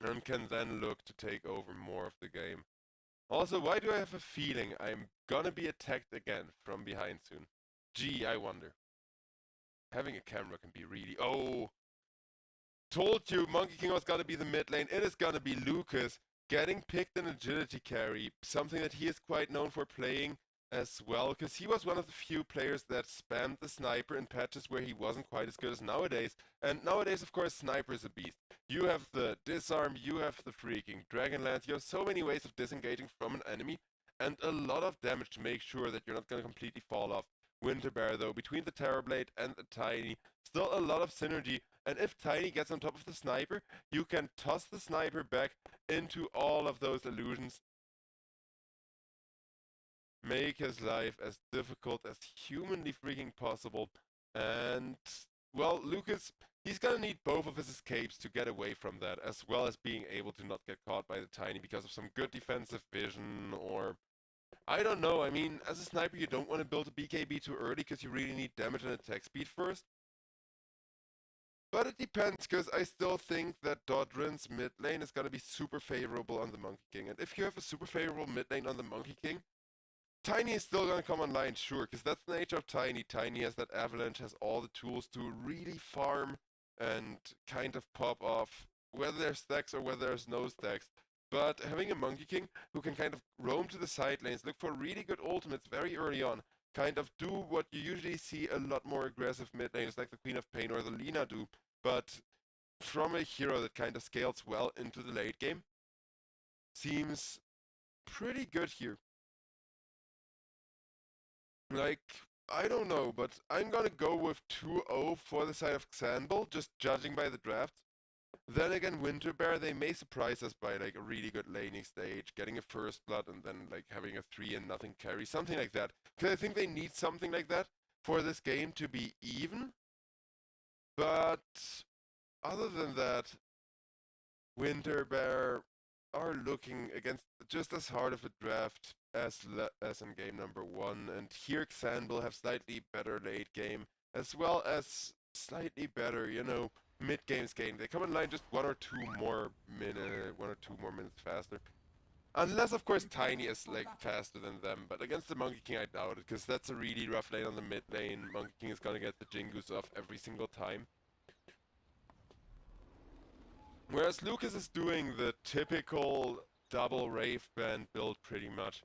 And can then look to take over more of the game. Also, why do I have a feeling I'm gonna be attacked again from behind soon? Gee, I wonder. Having a camera can be really... Oh! Told you Monkey King was gonna be the mid lane. It is gonna be Lucas getting picked in agility carry, something that he is quite known for playing as well, because he was one of the few players that spammed the sniper in patches where he wasn't quite as good as nowadays. And nowadays, of course, sniper is a beast. You have the disarm, you have the freaking dragonlance, you have so many ways of disengaging from an enemy, and a lot of damage to make sure that you're not going to completely fall off. Winterbear, though, between the Terrorblade and the Tiny, still a lot of synergy, and if Tiny gets on top of the sniper, you can toss the sniper back into all of those illusions, make his life as difficult as humanly freaking possible, and, well, Lucas, he's gonna need both of his escapes to get away from that, as well as being able to not get caught by the Tiny because of some good defensive vision, or I don't know. I mean, as a sniper, you don't want to build a BKB too early because you really need damage and attack speed first. But it depends, because I still think that Dodrin's mid lane is going to be super favorable on the Monkey King. And if you have a super favorable mid lane on the Monkey King, Tiny is still going to come online, sure, because that's the nature of Tiny. Tiny has that Avalanche, has all the tools to really farm and kind of pop off, whether there's stacks or whether there's no stacks. But having a Monkey King who can kind of roam to the side lanes, look for really good ultimates very early on, kind of do what you usually see a lot more aggressive mid lanes like the Queen of Pain or the Lina do, but from a hero that kind of scales well into the late game, seems pretty good here. Like, I don't know, but I'm gonna go with 2-0 for the side of xanbl, just judging by the draft. Then again, Winterbear, they may surprise us by like a really good laning stage, getting a first blood and then like having a 3-0 carry, something like that. Because I think they need something like that for this game to be even. But other than that, Winterbear are looking against just as hard of a draft as in game number 1. And here xanbl have slightly better late game, as well as slightly better, you know, mid-games game. They come in line just 1 or 2 more minutes faster. Unless, of course, Tiny is, like, faster than them. But against the Monkey King, I doubt it, because that's a really rough lane on the mid lane. Monkey King is gonna get the Jingus off every single time. Whereas Lucas is doing the typical double Wraith Band build pretty much.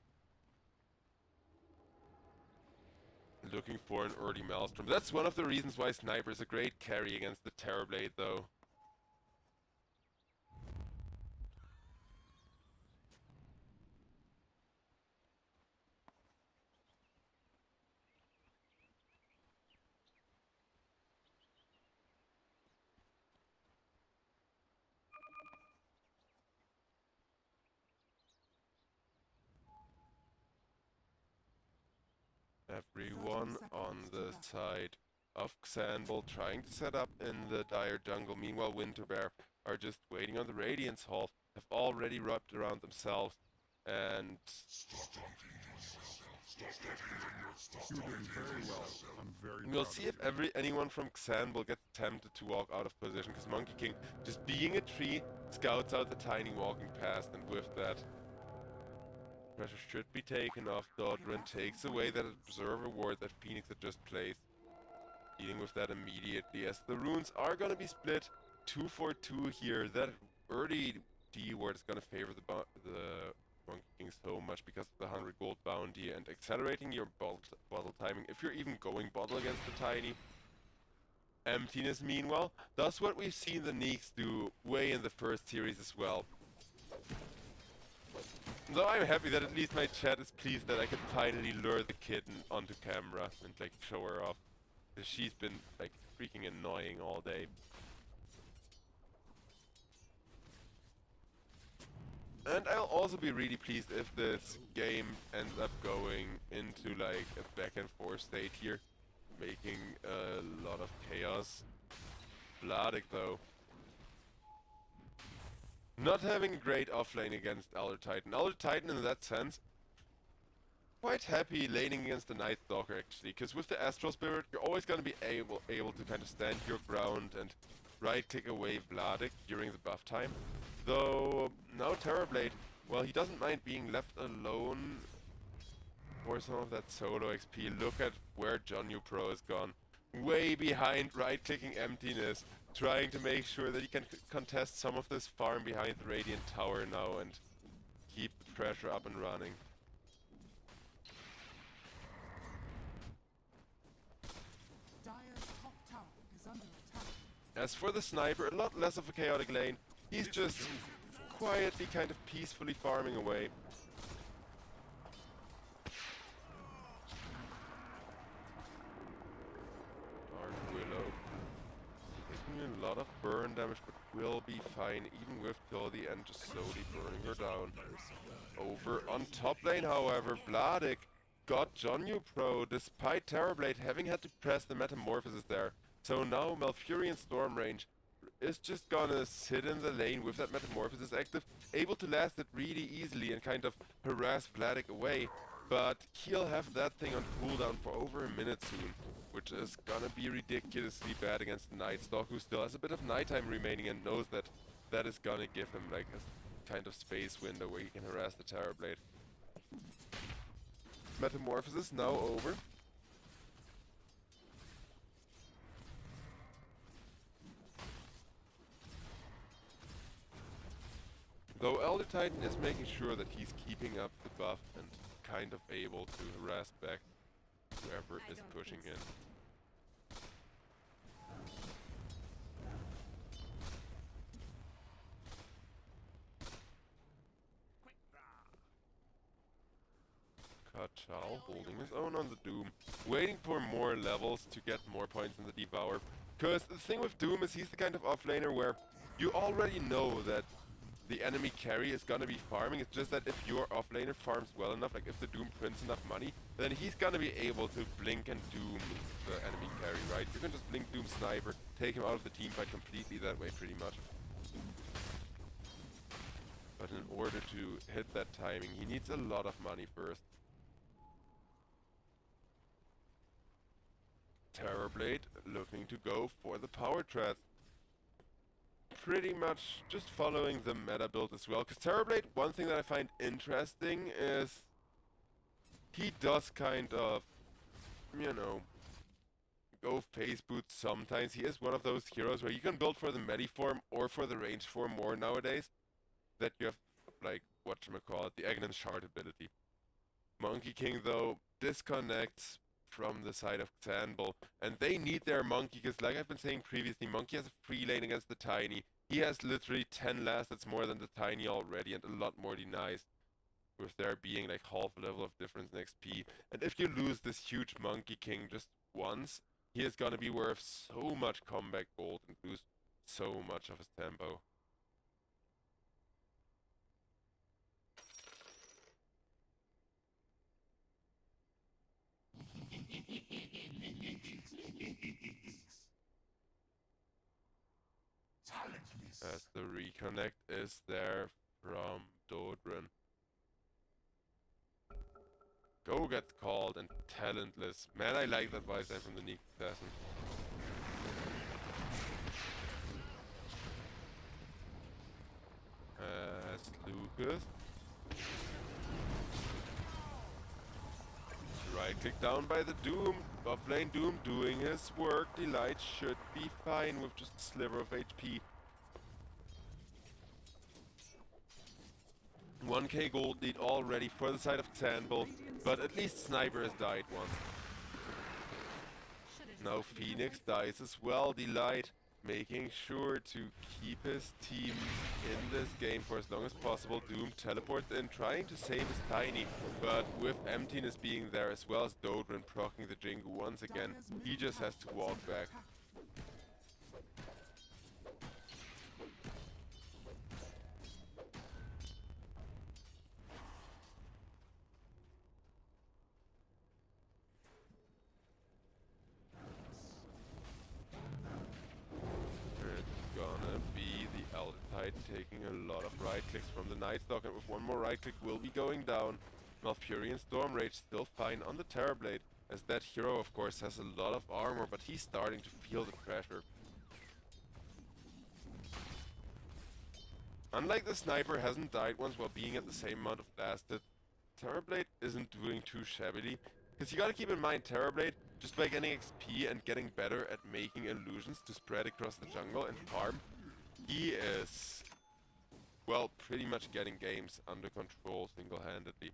Looking for an early Maelstrom. That's one of the reasons why Sniper is a great carry against the Terrorblade, though. Everyone on the side of xanbl trying to set up in the dire jungle. Meanwhile, Winterbear are just waiting on the Radiance Hall, have already wrapped around themselves, and You're doing very well. I'm very we'll proud see of if you. anyone from xanbl gets tempted to walk out of position, because Monkey King, just being a tree, scouts out the Tiny walking past, and with that, pressure should be taken off. Dodrin takes away that observer ward that Phoenix had just placed. Dealing with that immediately, as the runes are gonna be split 2 for 2 here. That early D ward is gonna favor the Monkey King so much because of the 100 gold bounty and accelerating your bottle timing if you're even going bottle against the Tiny. Emptiness, meanwhile, does what we've seen the Neeks do way in the first series as well. Though I'm happy that at least my chat is pleased that I could finally lure the kitten onto camera and like show her off. She's been like freaking annoying all day. And I'll also be really pleased if this game ends up going into like a back and forth state here, making a lot of chaos. Vladik though, not having a great offlane against Elder Titan. Elder Titan in that sense, quite happy laning against the Night Stalker actually, because with the Astral Spirit you're always going to be able to kind of stand your ground and right click away Vladik during the buff time. Though now Terrorblade, well, he doesn't mind being left alone for some of that solo XP. Look at where Jonyu Pro has gone. Way behind right clicking Emptiness, trying to make sure that he can contest some of this farm behind the Radiant Tower now, and keep the pressure up and running. Dire's top tower is under attack. As for the sniper, a lot less of a chaotic lane. He's just quietly, kind of peacefully farming away. Dark Willow taking a lot of burn damage, but will be fine even with till the end, just slowly burning her down. Over on top lane, however, Vladik got Jonyu Pro despite Terrorblade having had to press the Metamorphosis there. So now Malfurion Storm Range is just gonna sit in the lane with that Metamorphosis active, able to last it really easily and kind of harass Vladik away. But he'll have that thing on cooldown for over a minute soon, which is gonna be ridiculously bad against Nightstalk, who still has a bit of nighttime remaining and knows that that is gonna give him like a kind of space window where he can harass the Terrorblade. Metamorphosis now over. Though Elder Titan is making sure that he's keeping up the buff and kind of able to harass back whoever is pushing in. Kachal holding his own on the Doom, waiting for more levels to get more points in the Devour. Because the thing with Doom is he's the kind of offlaner where you already know that the enemy carry is gonna be farming. It's just that if your offlaner farms well enough, like if the Doom prints enough money, then he's gonna be able to blink and Doom the enemy carry, right? You can just blink Doom Sniper, take him out of the team fight completely that way pretty much. But in order to hit that timing, he needs a lot of money first. Terrorblade looking to go for the power trap. Pretty much just following the meta build as well. Because Terrorblade, one thing that I find interesting is he does kind of, you know, go phase boot sometimes. He is one of those heroes where you can build for the medi form or for the range form more nowadays. That you have, like, whatchamacallit, the Aghanim Shard ability. Monkey King, though, disconnects from the side of xanbl, and they need their Monkey, because like I've been saying previously, Monkey has a free lane against the Tiny. He has literally 10 last that's more than the Tiny already, and a lot more denies, with there being like half a level of difference in XP. And if you lose this huge Monkey King just once, he is gonna be worth so much comeback gold and lose so much of his tempo. As the reconnect is there from Dodrin. Go gets called and talentless. Man, I like that voice line from the Neek Assassin. As Lucas. Right click down by the Doom. Buff lane Doom doing his work. Delight should be fine with just a sliver of HP. 1k gold lead already for the side of xanbl, but at least Sniper has died once. Now Phoenix dies as well. Delight making sure to keep his team in this game for as long as possible. Doom teleports in, trying to save his Tiny, but with emptiness being there as well as Dodrin proccing the Jingu once again, he just has to walk back. Taking a lot of right clicks from the Nightstalk, and with one more right click will be going down. Malfurion Storm Rage still fine on the Terrorblade, as that hero of course has a lot of armor, but he's starting to feel the pressure. Unlike the Sniper hasn't died once while being at the same amount of blasted, Terrorblade isn't doing too shabbily, because you gotta keep in mind Terrorblade, just by getting XP and getting better at making illusions to spread across the jungle and farm, he is well, pretty much getting games under control single-handedly.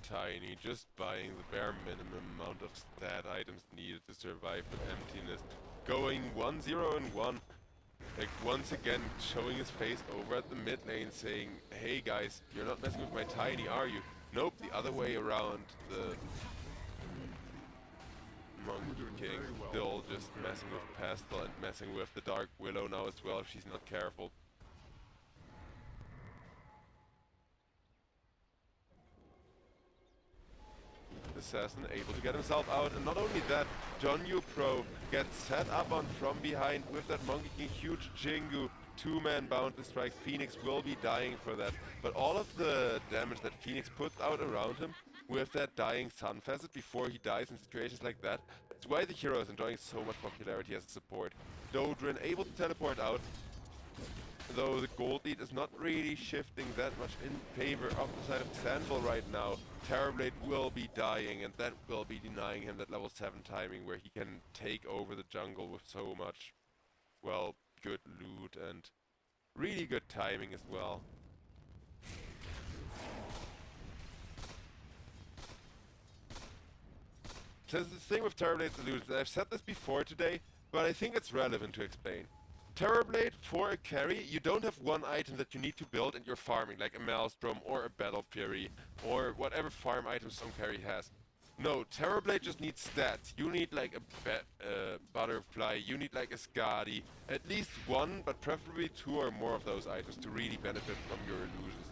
Tiny, just buying the bare minimum amount of stat items needed to survive with emptiness. Going 1-0 and 1. Like, once again, showing his face over at the mid lane, saying, hey guys, you're not messing with my Tiny, are you? Nope, the other way around. The Monkey King still just messing with Pastel and messing with the Dark Willow now as well if she's not careful. Assassin able to get himself out, and not only that, Jonyu Pro gets set up on from behind with that Monkey King huge Jingu, two-man bound to strike. Phoenix will be dying for that, but all of the damage that Phoenix puts out around him with that dying Sun Facet before he dies in situations like that, that's why the hero is enjoying so much popularity as a support. Dodrin able to teleport out, though the gold lead is not really shifting that much in favor of the side of xanbl right now. Terrorblade will be dying, and that will be denying him that level 7 timing where he can take over the jungle with so much, well, good loot and really good timing as well. So the thing with Terrorblade's loot, I've said this before today, but I think it's relevant to explain. Terrorblade, for a carry, you don't have one item that you need to build and you're farming, like a Maelstrom or a Battle Fury, or whatever farm item some carry has. No, Terrorblade just needs stats. You need like a Butterfly, you need like a Skadi, at least one, but preferably 2 or more of those items to really benefit from your illusions.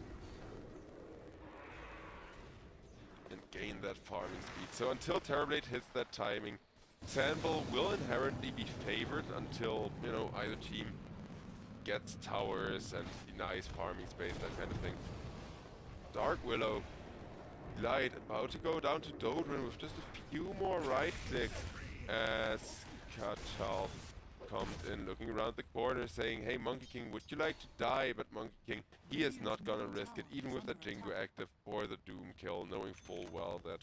And gain that farming speed. So until Terrorblade hits that timing, xanbl will inherently be favored until, you know, either team gets towers and denies farming space, that kind of thing. Dark Willow, Light about to go down to Dodrin with just a few more right clicks as Kachal comes in, looking around the corner, saying, hey Monkey King, would you like to die? But Monkey King, he is not gonna risk it, even with that Jingu active for the Doom kill, knowing full well that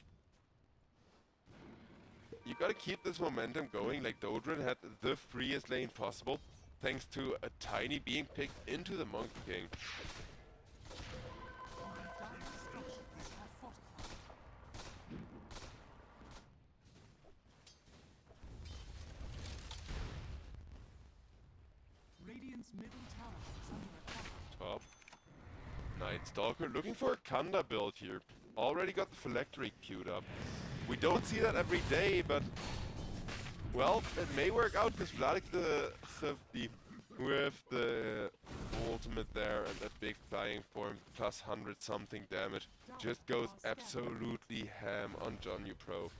you gotta keep this momentum going. Like, Dodrin had the freest lane possible, thanks to a Tiny being picked into the Monkey King. Radiant's middle tower is under attack. Top. Night Stalker looking for a Kanda build here. Already got the Phylactery queued up. We don't see that every day, but well, it may work out because Vladik the Hryvnia with the ultimate there and that big flying form plus 100 something damage just goes absolutely ham on Jonyu Pro.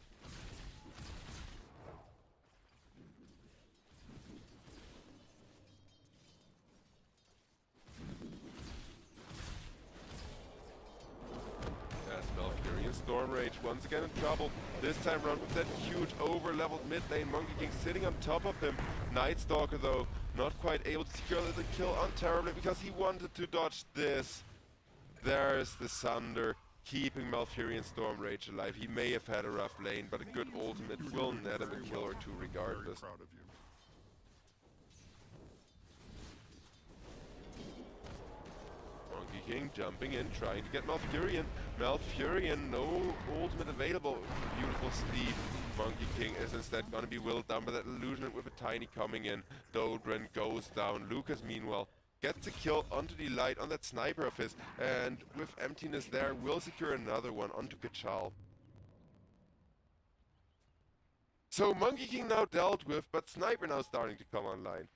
Storm Rage once again in trouble. This time around with that huge over-leveled mid lane. Monkey King sitting on top of him. Night Stalker though, not quite able to secure the kill on Terrorblade because he wanted to dodge this. There's the Sunder, keeping Malfurion Storm Rage alive. He may have had a rough lane, but a good ultimate will net him a kill or two regardless. Very proud of you. Monkey King jumping in, trying to get Malfurion. Malfurion, no ultimate available. Beautiful Steve. Monkey King is instead gonna be willed down by that illusion with a Tiny coming in. Dodrin goes down. Lucas, meanwhile, gets a kill onto the Light on that sniper of his, and with emptiness there, will secure another one onto Kachal. So Monkey King now dealt with, but Sniper now starting to come online.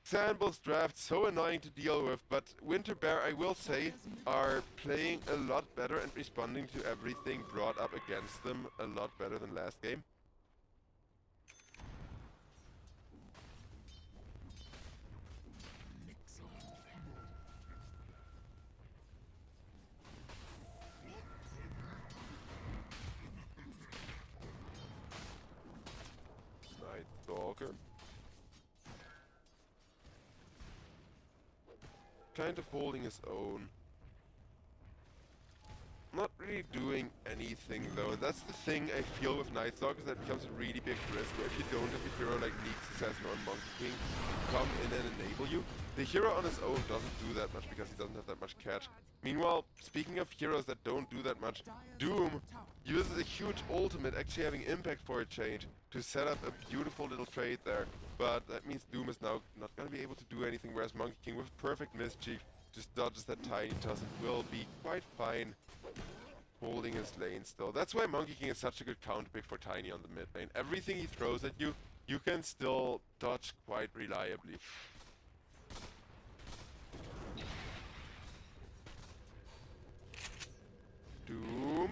xanbl's draft so annoying to deal with, but Winter Bear, I will say, are playing a lot better and responding to everything brought up against them a lot better than last game. kind of holding his own. Not really doing anything though, and that's the thing I feel with Night Stalkers, that becomes a really big risk where if you don't have a hero like Neeks Assassin or Monkey King come in and enable you. The hero on his own doesn't do that much because he doesn't have that much catch. Meanwhile, speaking of heroes that don't do that much, Doom uses a huge ultimate, actually having impact for a change, to set up a beautiful little trade there. But that means Doom is now not going to be able to do anything, whereas Monkey King with perfect mischief just dodges that tiny toss and will be quite fine holding his lane still. That's why Monkey King is such a good counter pick for Tiny on the mid lane. Everything he throws at you, you can still dodge quite reliably. Doom,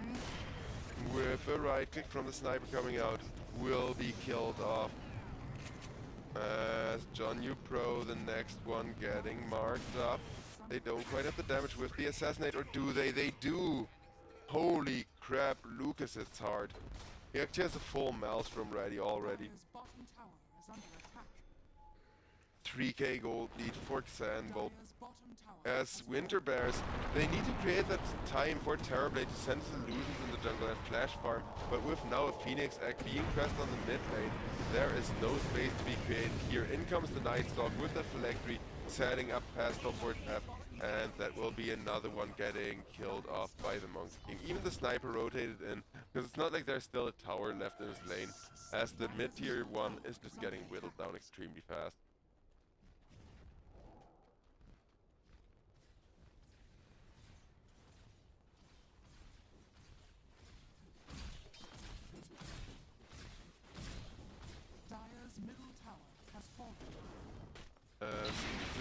with a right click from the sniper coming out, will be killed off. As John Pro, the next one, getting marked up. They don't quite have the damage with the assassinate, or do they? They do! Holy crap, Lucas hits hard. He actually has a full Maelstrom ready already. 3k gold lead for xanbl. As Winter Bears, they need to create that time for Terrorblade to send illusions in the jungle and flash farm, but with now a Phoenix Egg being pressed on the mid lane, there is no space to be created here. In comes the Night Stalk with that Phylactery, setting up Pastel for Tap, and that will be another one getting killed off by the Monkey King. Even the sniper rotated in, because it's not like there's still a tower left in his lane, as the mid-tier one is just getting whittled down extremely fast.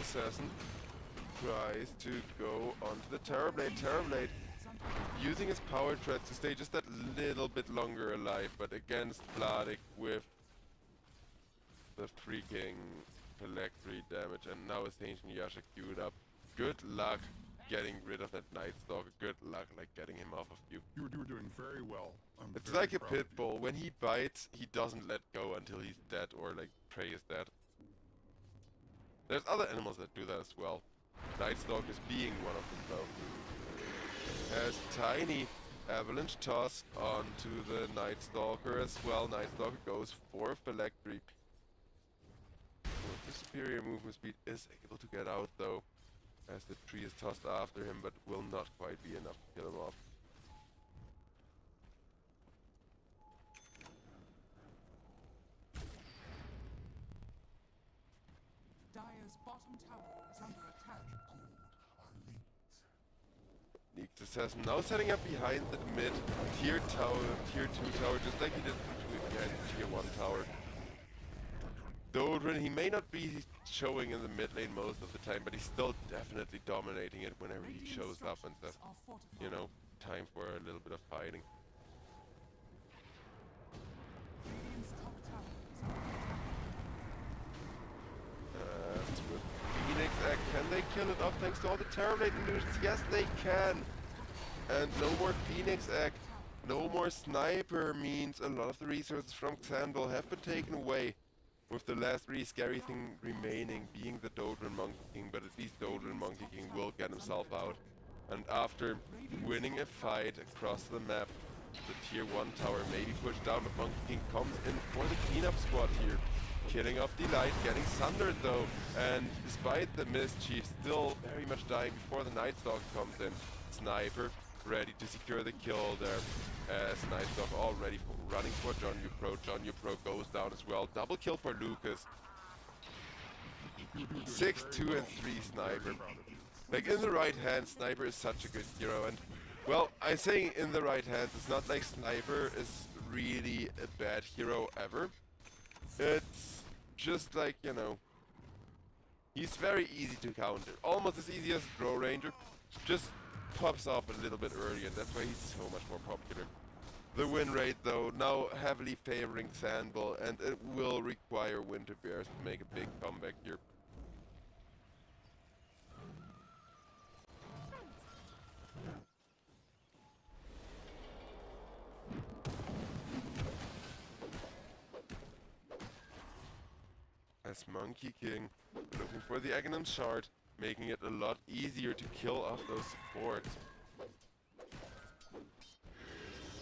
Assassin tries to go onto the Terrorblade. Terrorblade using his power threat to stay just that little bit longer alive, but against Vladik with the freaking Phylactery damage, and now his Ancient Yasha queued up. Good luck getting rid of that Night Stalker. Good luck like getting him off of you. You were doing very well. It's like a pit bull. When he bites, he doesn't let go until he's dead or like prey is dead. There's other animals that do that as well. Night Stalkers being one of them though. As Tiny Avalanche toss onto the Night Stalker as well. Night Stalker goes for Phylactery. The superior movement speed is able to get out though, as the tree is tossed after him, but will not quite be enough to kill him off. Dire's bottom tower is under attack. Neeks Assassin now setting up behind the mid tier tower, tier 2 tower, just like he did behind the tier 1 tower. Dodrin, he may not be showing in the mid lane most of the time, but he's still definitely dominating it whenever he shows up and says, you know, time for a little bit of fighting. With Phoenix Egg, can they kill it off thanks to all the Terrorblade illusions? Yes, they can! And no more Phoenix Egg, no more Sniper means a lot of the resources from xanbl have been taken away, with the last really scary thing remaining being the Dodrin Monkey King, but at least Dodrin Monkey King will get himself out. And after winning a fight across the map, the tier 1 tower may be pushed down, but Monkey King comes in for the cleanup squad here. Killing off Delight, getting sundered though, and despite the mischief, still very much dying before the Night Stalker comes in. Sniper ready to secure the kill there, as Night Stalker already running for John Pro. John Pro goes down as well. Double kill for Lucas. 6, 2, and 3 Sniper. Like in the right hand, Sniper is such a good hero, and well, I'm saying in the right hand, it's not like Sniper is really a bad hero ever. It's just like, you know, he's very easy to counter. Almost as easy as Grow Ranger. Just pops off a little bit early, and that's why he's so much more popular. The win rate though, now heavily favoring xanbl, and it will require Winter Bears to make a big comeback here. As Monkey King looking for the Aghanim shard, making it a lot easier to kill off those supports.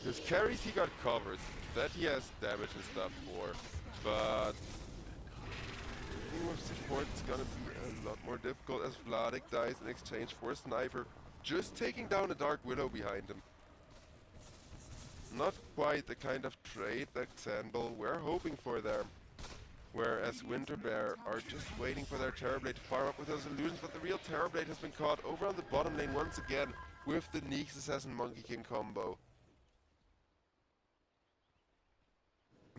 His carries he got covered, that he has damage and stuff for, but dealing with support is gonna be a lot more difficult as Vladek dies in exchange for a sniper, just taking down a Dark Widow behind him. Not quite the kind of trade that xanbl we're hoping for there. Whereas Winterbear are just waiting for their Terrorblade to fire up with those illusions, but the real Terrorblade has been caught over on the bottom lane once again with the Neeks Assassin Monkey King combo.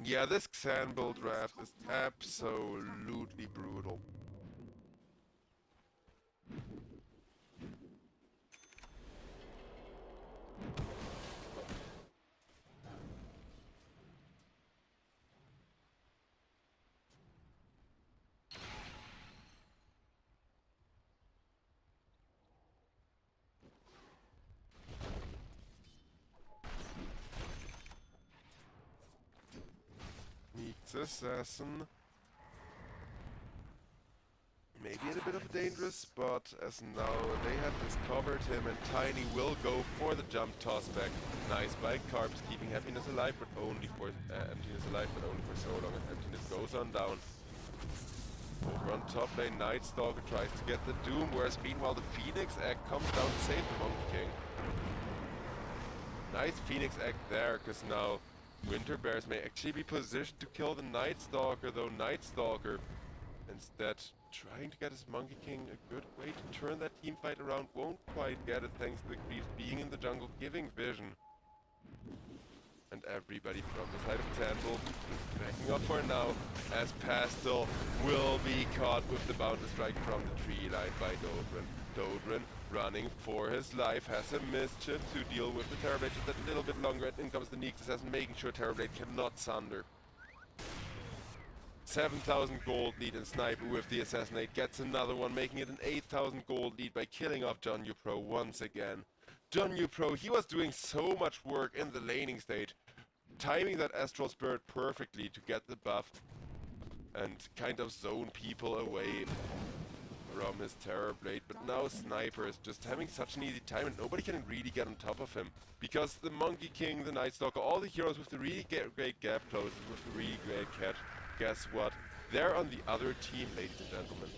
Yeah, this xanbl draft is absolutely brutal. Neeks Assassin. Maybe in a bit of a dangerous spot, as now they have discovered him and Tiny will go for the jump toss back. Nice by Carps, keeping Happiness alive, but only for Emptiness alive, but only for so long as Emptiness goes on down. Over on top lane, Night Stalker tries to get the Doom, whereas meanwhile the Phoenix Egg comes down to save the Monkey King. Nice Phoenix Egg there, because now Winter Bears may actually be positioned to kill the Night Stalker, though Night Stalker instead trying to get his Monkey King, a good way to turn that team fight around, won't quite get it thanks to the creeps being in the jungle, giving vision. And everybody from the side of xanbl backing up for now, as Pastel will be caught with the Boundless Strike from the tree line by Dodrin. Dodrin running for his life, has a Mischief to deal with the Terrorblade just a little bit longer, and in comes the Neeks Assassin, making sure Terrorblade cannot sunder. 7,000 gold lead, and Sniper with the Assassinate gets another one, making it an 8,000 gold lead by killing off John Pro once again. John Pro, he was doing so much work in the laning stage, timing that Astral Spirit perfectly to get the buff and kind of zone people away from his Terrorblade, but now Sniper is just having such an easy time and nobody can really get on top of him. Because the Monkey King, the Night Stalker, all the heroes with the really great gap closes, with the really great catch, guess what? They're on the other team, ladies and gentlemen.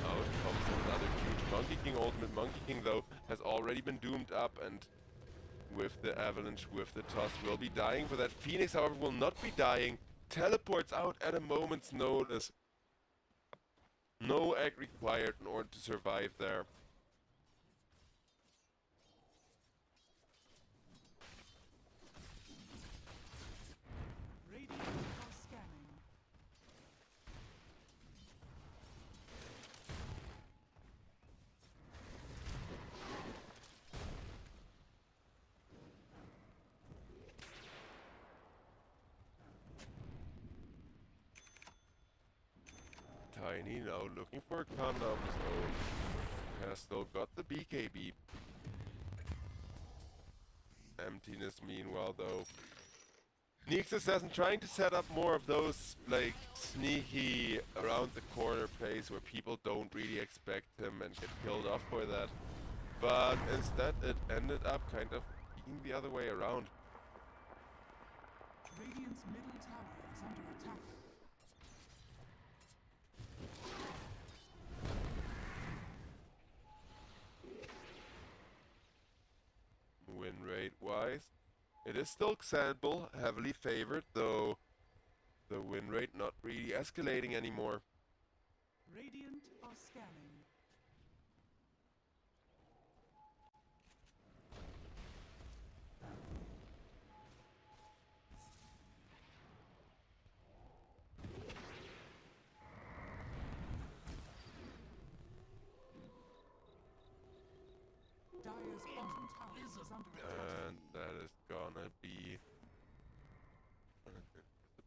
Out comes another huge Monkey King. Ultimate Monkey King, though, has already been doomed up, and with the Avalanche, with the toss, will be dying for that. Phoenix, however, will not be dying. Teleports out at a moment's notice. No egg required in order to survive there. Radiant are scanning. Tiny now looking for a counter of his own. Has still got the BKB. Emptiness meanwhile though. Neeks Assassin trying to set up more of those like sneaky around the corner plays where people don't really expect him and get killed off for that. But instead it ended up kind of being the other way around. Radiant's middle tower is under attack. Win rate wise, it is still xanbl, heavily favored, though the win rate not really escalating anymore. Radiant are scanning. Dire's bottom tower is under attack. And that is gonna be an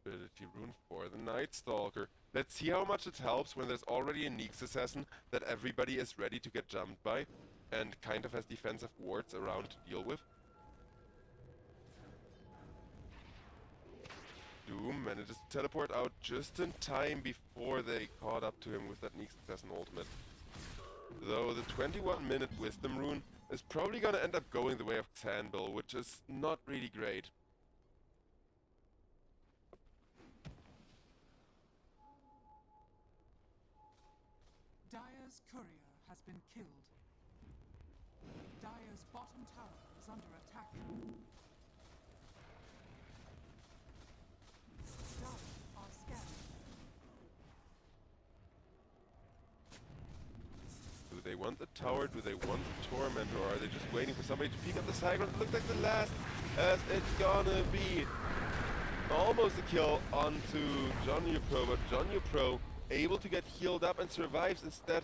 ability rune for the Night Stalker. Let's see how much it helps when there's already a Neeks Assassin that everybody is ready to get jumped by and kind of has defensive wards around to deal with. Doom manages to teleport out just in time before they caught up to him with that Neek Success and ultimate. Though the 21-minute Wisdom Rune is probably gonna end up going the way of xanbl, which is not really great. Dire's courier has been killed. Dire's bottom tower is under attack. Dire are scanning. Do they want the tower? Do they want the torment? Or are they just waiting for somebody to peek up the side ground? It looks like the last, as it's gonna be almost a kill onto xanbl, but xanbl able to get healed up and survives instead,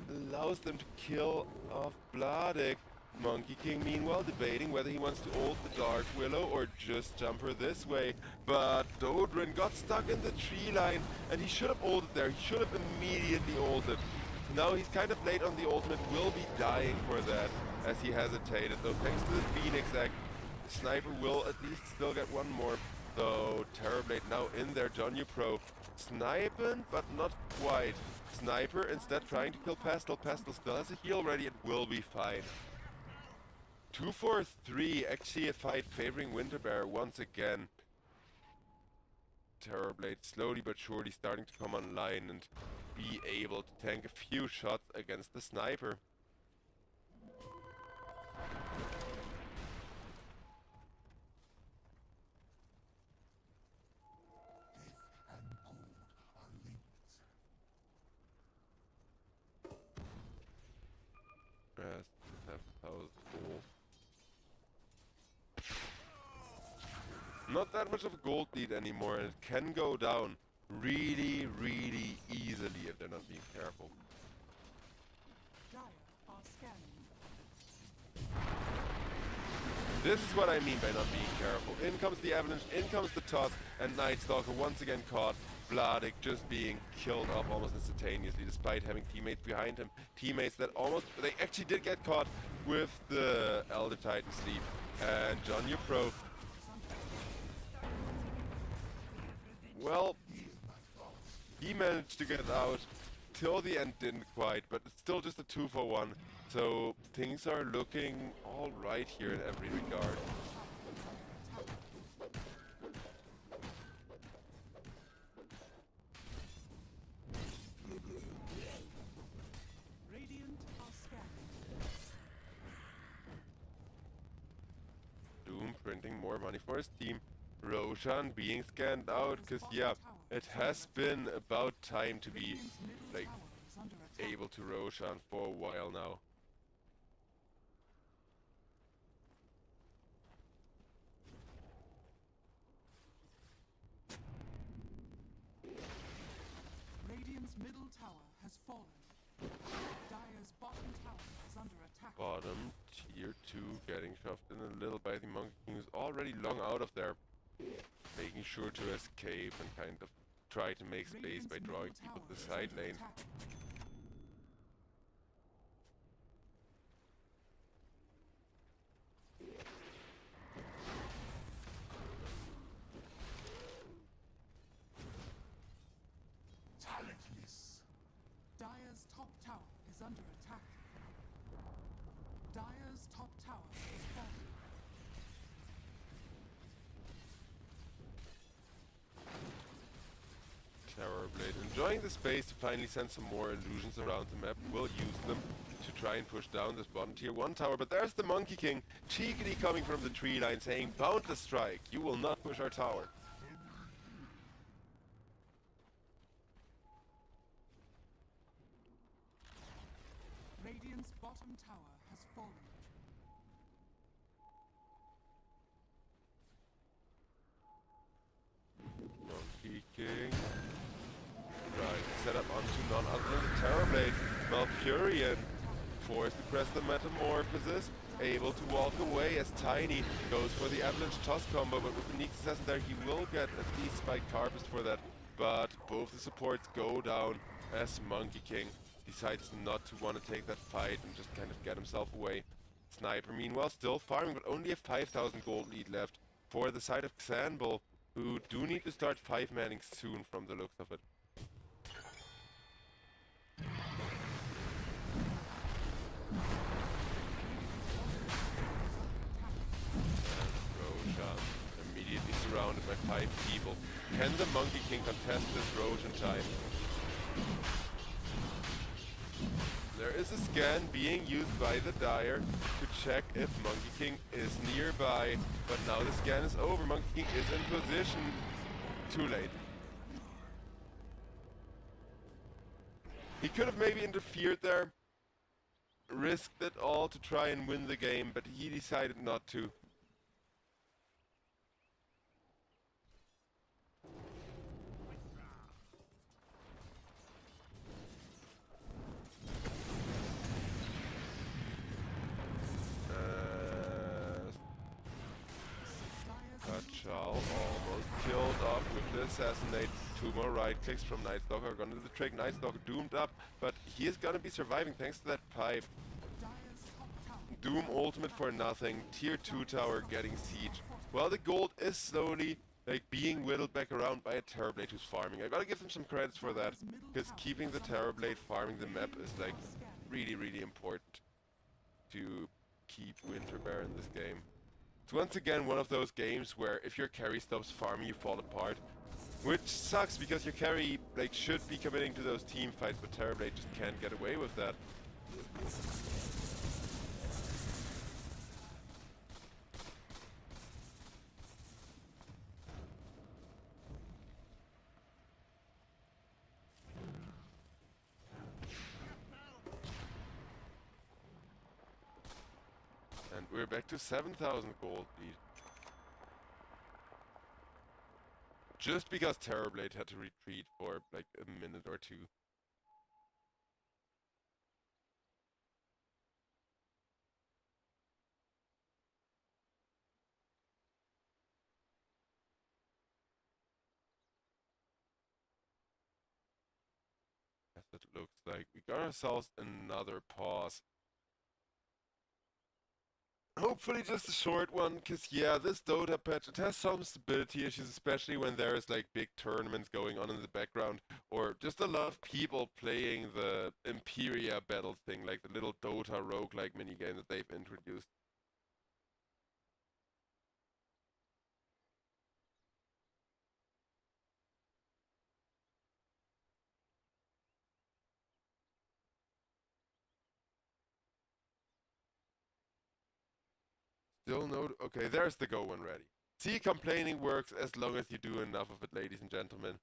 allows them to kill off Vladik. Monkey King meanwhile debating whether he wants to ult the Dark Willow or just jump her this way, but Dodrin got stuck in the tree line and he should have ulted there, he should have immediately ulted. Now he's kind of late on the ultimate, will be dying for that as he hesitated, though thanks to the Phoenix Egg, the Sniper will at least still get one more. Though Terrorblade now in there, xanbl sniping, but not quite. Sniper instead trying to kill Pestle. Pestle still has a heal ready and will be fine. 2-4-3, actually a fight favoring Winterbear once again. Terrorblade slowly but surely starting to come online and be able to tank a few shots against the Sniper. Yes, 7,000 gold. Not that much of a gold lead anymore, and it can go down really, really easily if they're not being careful. Dire are scanning. This is what I mean by not being careful. In comes the Avalanche, in comes the toss, and Nightstalker once again caught. Vladik just being killed off almost instantaneously despite having teammates behind him. Teammates that they actually did get caught with the Elder Titan sleep. And xanbl, well, he managed to get out. Till the end didn't quite, but it's still just a 2-for-1. So things are looking alright here in every regard. Radiant are scanning. Doom printing more money for his team. Roshan being scanned out, because yeah, it has been about time to be like able to Roshan for a while now. Radiant's middle tower has fallen. Dire's bottom tower is under attack. Bottom tier 2 getting shoved in a little by the Monkey King, who's already long out of there. Making sure to escape and kind of try to make space by drawing people to the side lane. Dire's top tower is under attack. Dire's top tower is falling. Terrorblade enjoying the space to finally send some more illusions around the map. Will use them to try and push down this bottom tier 1 tower. But there's the Monkey King, cheekily coming from the tree line saying, "Boundless strike, you will not push our tower." Radiant's bottom tower has fallen. Monkey King. Right, set up onto none other than the Terrorblade. Malfurion forced to press the Metamorphosis, able to walk away as Tiny goes for the Avalanche Toss combo, but with the Neek Success there he will get at least Spiked Harvest for that. But both the supports go down as Monkey King decides not to want to take that fight and just kind of get himself away. Sniper meanwhile still farming, but only a 5,000 gold lead left for the side of xanbl. who do need to start 5-manning soon from the looks of it. Immediately surrounded by 5 people. Can the Monkey King contest this Roach in time? There is a scan being used by the Dyer to check if Monkey King is nearby, but now the scan is over. Monkey King is in position. Too late. He could have maybe interfered there, risked it all to try and win the game, but he decided not to. Almost killed off with the assassinate. 2 more right clicks from Night Stalker. Gonna do the trick. Night Stalker doomed up, but he is gonna be surviving thanks to that pipe. Doom ultimate for nothing. Tier 2 tower getting siege. Well, the gold is slowly like being whittled back around by a Terrorblade who's farming. I gotta give him some credits for that, because keeping the Terrorblade farming the map is like really important to keep Winterbear in this game. It's once again one of those games where if your carry stops farming, you fall apart. Which sucks because your carry like should be committing to those team fights, but Terrorblade just can't get away with that. And we're back to 7,000 gold lead. Just because Terrorblade had to retreat for like a minute or two. As it looks like we got ourselves another pause. Hopefully just a short one, because yeah, this Dota patch, it has some stability issues, especially when there is like big tournaments going on in the background, or just a lot of people playing the Imperia battle thing, like the little Dota roguelike minigame that they've introduced. Still no... Okay, there's the go when ready. See, complaining works as long as you do enough of it, ladies and gentlemen.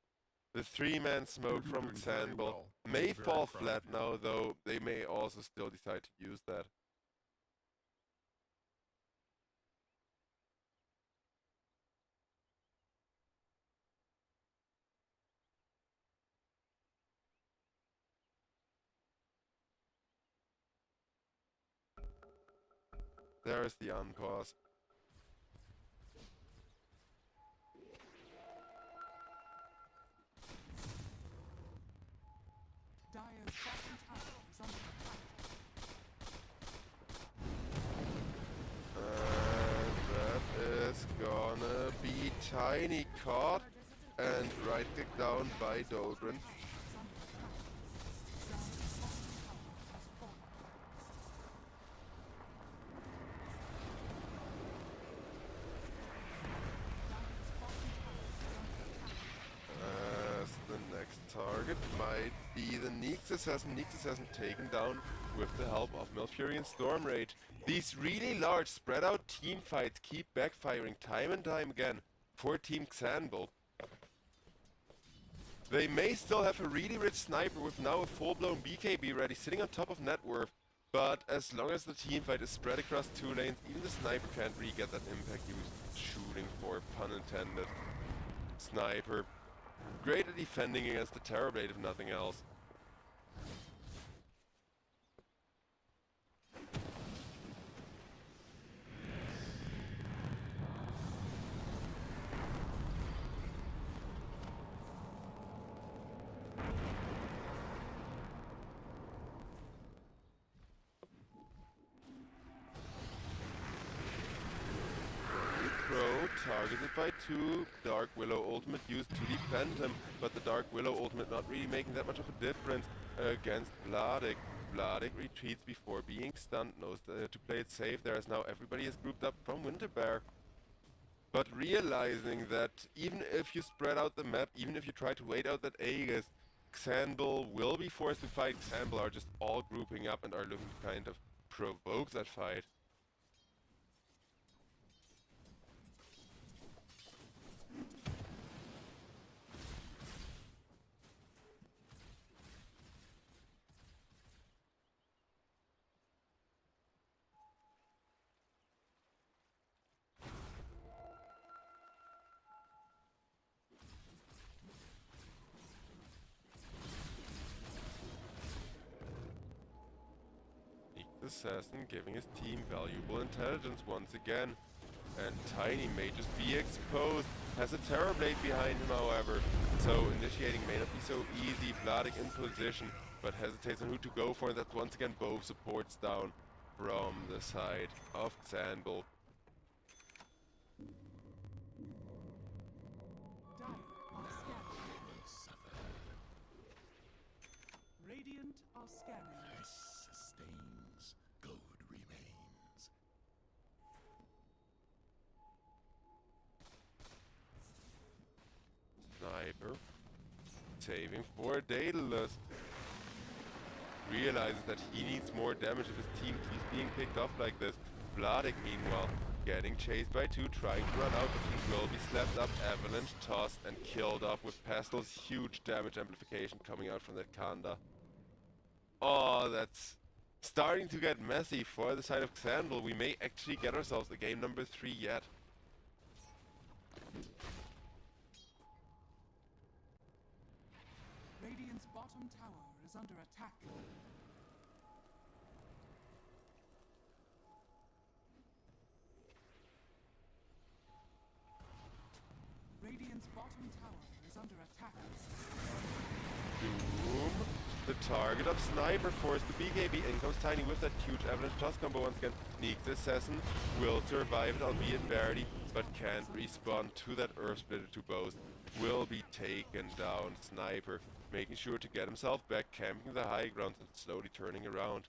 The 3-man smoke from xanbl may fall flat now, though they may also still decide to use that. There's the unpause. Dire's bottom tower is under attack. And that is gonna be tiny caught and right click down by Dodrin. As the next target might be the Nyx Assassin. Nyx Assassin taken down with the help of Malfurion and Storm Rage. These really large spread out team fights keep backfiring time and time again for Team xanbl. They may still have a really rich sniper with now a full-blown BKB ready sitting on top of net worth, but as long as the team fight is spread across 2 lanes, even the sniper can't really get that impact he was shooting for, pun intended. Sniper. Great at defending against the Terrorblade if nothing else. targeted by 2. Dark Willow ultimate used to defend him, but the Dark Willow ultimate not really making that much of a difference against Vladik. Vladik retreats before being stunned, knows to play it safe there, as now everybody is grouped up from Winterbear. But realizing that even if you spread out the map, even if you try to wait out that Aegis, xanbl will be forced to fight. xanbl are just all grouping up and are looking to kind of provoke that fight. Assassin giving his team valuable intelligence once again. And Tiny may just be exposed. Has a Terrorblade behind him, however. So initiating may not be so easy. Vladik in position, but hesitates on who to go for. That's once again both supports down from the side of xanbl. Radiant are scanning. Sustains. Gold remains. Sniper saving for Daedalus. Realizes that he needs more damage if his team keeps being picked off like this. Vladik, meanwhile, getting chased by 2, trying to run out, but he will be slapped up, avalanche, tossed, and killed off with Pestil's huge damage amplification coming out from that Kanda. Oh, that's starting to get messy for the side of xanbl. We may actually get ourselves a game number 3 yet. Radiant's bottom tower is under attack. Radiant's bottom tower is under attack. Doom, the target of Sniper, forced the BKB. In comes Tiny with that huge avalanche toss combo once again. Sneaks the Assassin, will survive it, albeit barely, but can't respond to that Earth Splitter to both. Will be taken down. Sniper making sure to get himself back, camping the high ground and slowly turning around.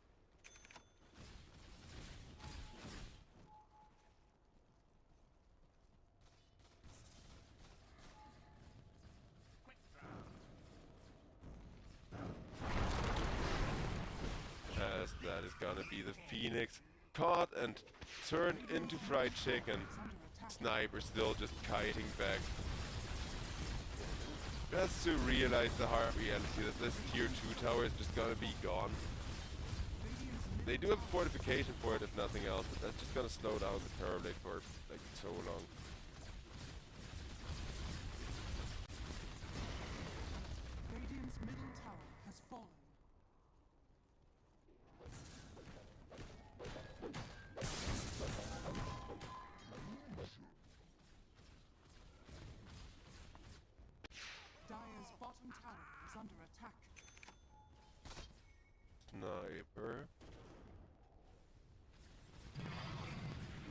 As that is gonna be the Phoenix, caught and turned into fried chicken. Sniper still just kiting back. Just to realize the hard reality that this tier 2 tower is just gonna be gone. They do have fortification for it if nothing else, but that's just gonna slow down the Terrorblade for like so long. Radiant's middle tower has fallen. Dire's bottom tower is under attack. Sniper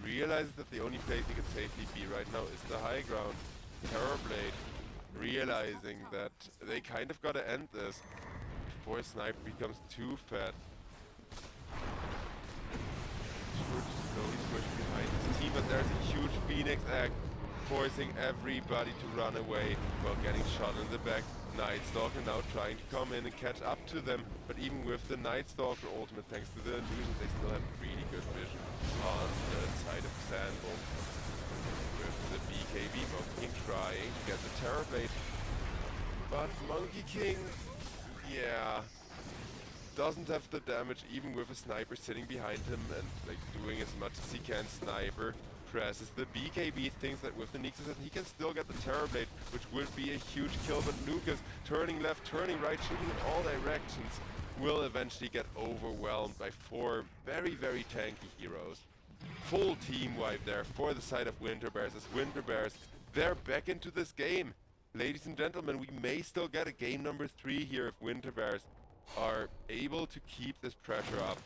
realizes that the only place he can safely be right now is the high ground. Terrorblade realizing that they kind of gotta end this before Sniper becomes too fat. Sure to slowly push behind his team, but there's a huge Phoenix egg forcing everybody to run away while getting shot in the back. Night Stalker now trying to come in and catch up to them, but even with the Night Stalker ultimate, thanks to the illusions, they still have really good vision on the side of xanbl. With the BKB, Monkey King trying to get the Terrorblade, but Monkey King, yeah, doesn't have the damage even with a Sniper sitting behind him and like doing as much as he can. Sniper presses the BKB, thinks that with the Nyx Assassin he can still get the Terrorblade, which would be a huge kill, but Lucas turning left, turning right, shooting in all directions, will eventually get overwhelmed by 4 very, very tanky heroes. Full team wipe there for the side of Winterbears, as Winterbears, they're back into this game. Ladies and gentlemen, we may still get a game number 3 here if Winterbears are able to keep this pressure up.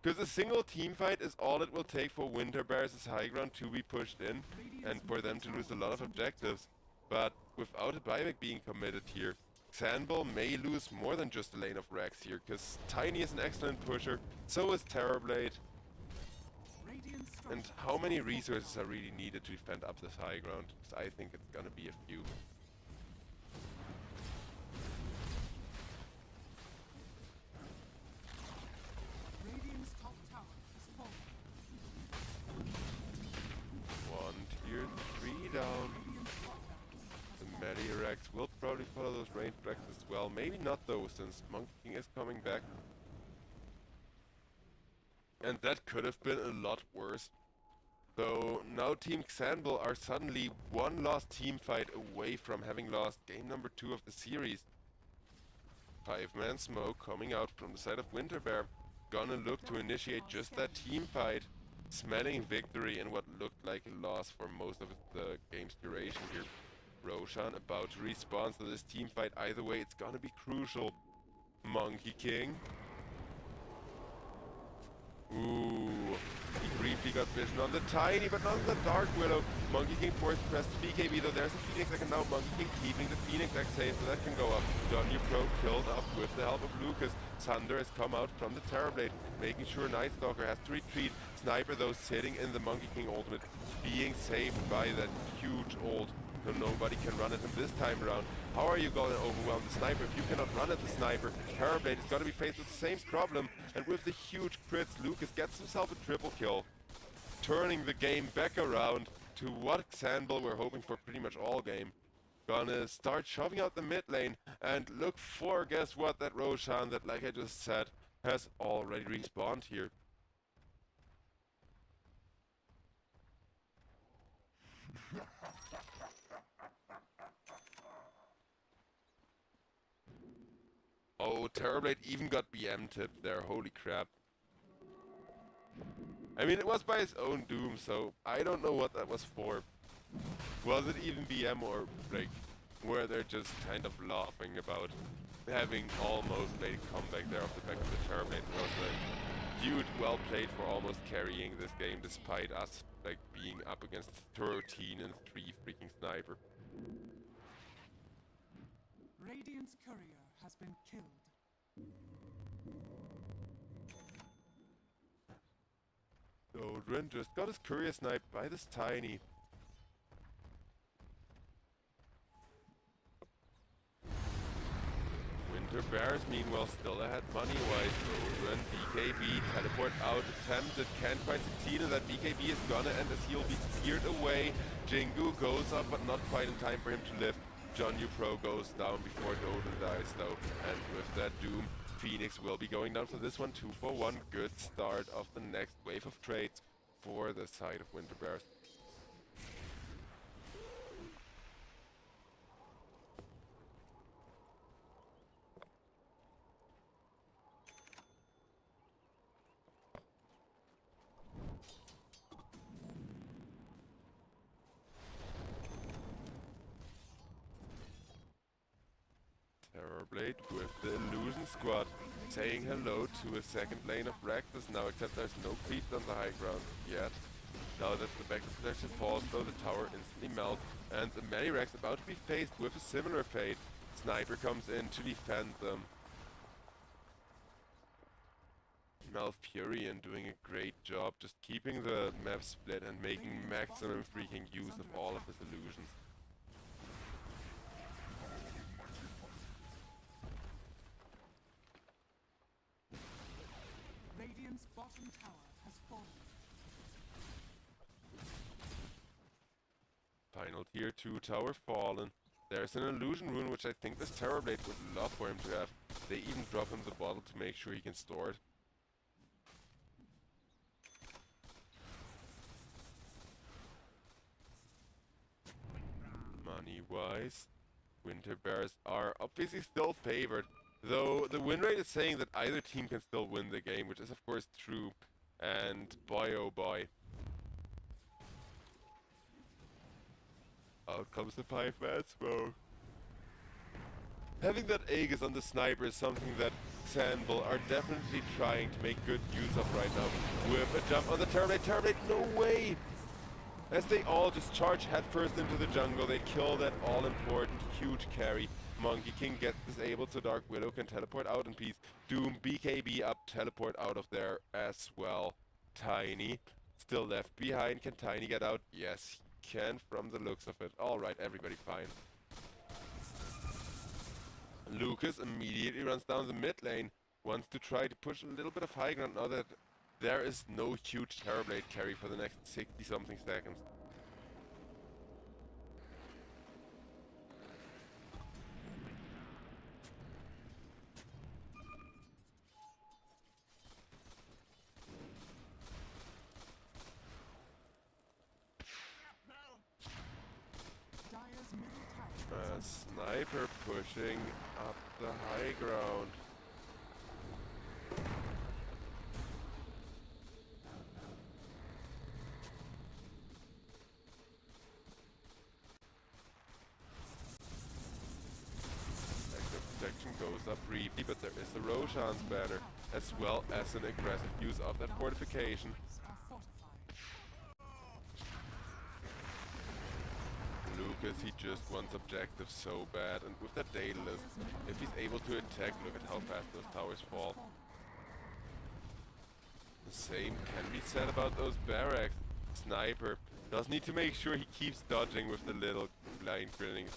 Because a single team fight is all it will take for Winter Bears' high ground to be pushed in and for them to lose a lot of objectives. But without a buyback being committed here, xanbl may lose more than just a lane of Rex here, because Tiny is an excellent pusher, so is Terrorblade. And how many resources are really needed to defend up this high ground? Because I think it's gonna be a few. One tier 3 down. The melee Rex will probably follow those ranged Rex as well. Maybe not though, since Monkey King is coming back. And that could have been a lot worse. So now Team xanbl are suddenly one lost team fight away from having lost game number 2 of the series. 5-man smoke coming out from the side of Winter Bear. Gonna look to initiate just that team fight. Smelling victory in what looked like a loss for most of the game's duration here. Roshan about to respawn, so this team fight, either way, it's gonna be crucial. Monkey King. Ooh, he briefly got vision on the Tiny, but not on the Dark Widow. Monkey King forced press to BKB, though there's a Phoenix that can now Monkey King keeping the Phoenix back safe, so that can go up. Donny Pro killed off with the help of Lucas. Thunder has come out from the Terrorblade, making sure Night Stalker has to retreat. Sniper, though, sitting in the Monkey King ultimate, being saved by that huge ult, so nobody can run at him this time around. How are you going to overwhelm the Sniper if you cannot run at the Sniper? Terrorblade is going to be faced with the same problem, and with the huge crits, Lucas gets himself a triple kill, turning the game back around to what xanbl we're hoping for pretty much all game. Gonna start shoving out the mid lane and look for, guess what, that Roshan that, like I just said, has already respawned here. Oh, Terrorblade even got BM tipped there, holy crap. I mean, it was by his own doom, so I don't know what that was for. Was it even BM, or like, were they just kind of laughing about having almost made a comeback there off the back of the Terrorblade? It was like, dude, well played for almost carrying this game despite us like being up against 13 and 3 freaking Sniper. Radiant's courier has been killed. Odrin just got his courier sniped by this Tiny. Winter Bears, meanwhile, still ahead money-wise. Odrin, BKB, teleport out, attempted, can't quite succeed, and that BKB is gonna end as he'll be steered away. Jingu goes up, but not quite in time for him to lift. John Pro goes down before Odin dies, though, and with that doom, Phoenix will be going down for this one. 2-for-1, good start of the next wave of trades for the side of Winter Bears. Terrorblade with the Illusion Squad saying hello to a second lane of Rakdos now, except there's no creep on the high ground yet. Now that the back selection falls, though, the tower instantly melts, and the Medirex about to be faced with a similar fate. Sniper comes in to defend them. Malfurion doing a great job just keeping the map split and making maximum freaking use of all of his illusions. Radiant's bottom tower has fallen. Final tier 2 tower fallen. There's an illusion rune which I think this Terrorblade would love for him to have. They even drop him the bottle to make sure he can store it. Money-wise, Winter Bears are obviously still favored, though the win rate is saying that either team can still win the game, which is of course true, and boy oh boy. Out comes the 5-man smoke. Having that Aegis on the Sniper is something that xanbl are definitely trying to make good use of right now. With a jump on the Terrorblade, no way! As they all just charge headfirst into the jungle, they kill that all-important huge carry. Monkey King gets disabled so Dark Widow can teleport out in peace. Doom, BKB up, teleport out of there as well. Tiny, still left behind. Can Tiny get out? Yes, he can from the looks of it. Alright, everybody fine. Lucas immediately runs down the mid lane. Wants to try to push a little bit of high ground now that there is no huge Terrorblade carry for the next 60-something seconds. Dire's middle tower. A sniper pushing up the high ground. Protection goes up briefly, but there is the Roshan's banner, as well as an aggressive use of that fortification. Are fortified. Lucas, he just wants objectives so bad, and with that Daedalus, if he's able to attack, look at how fast those towers fall. The same can be said about those barracks. Sniper does need to make sure he keeps dodging with the little blinding grenades,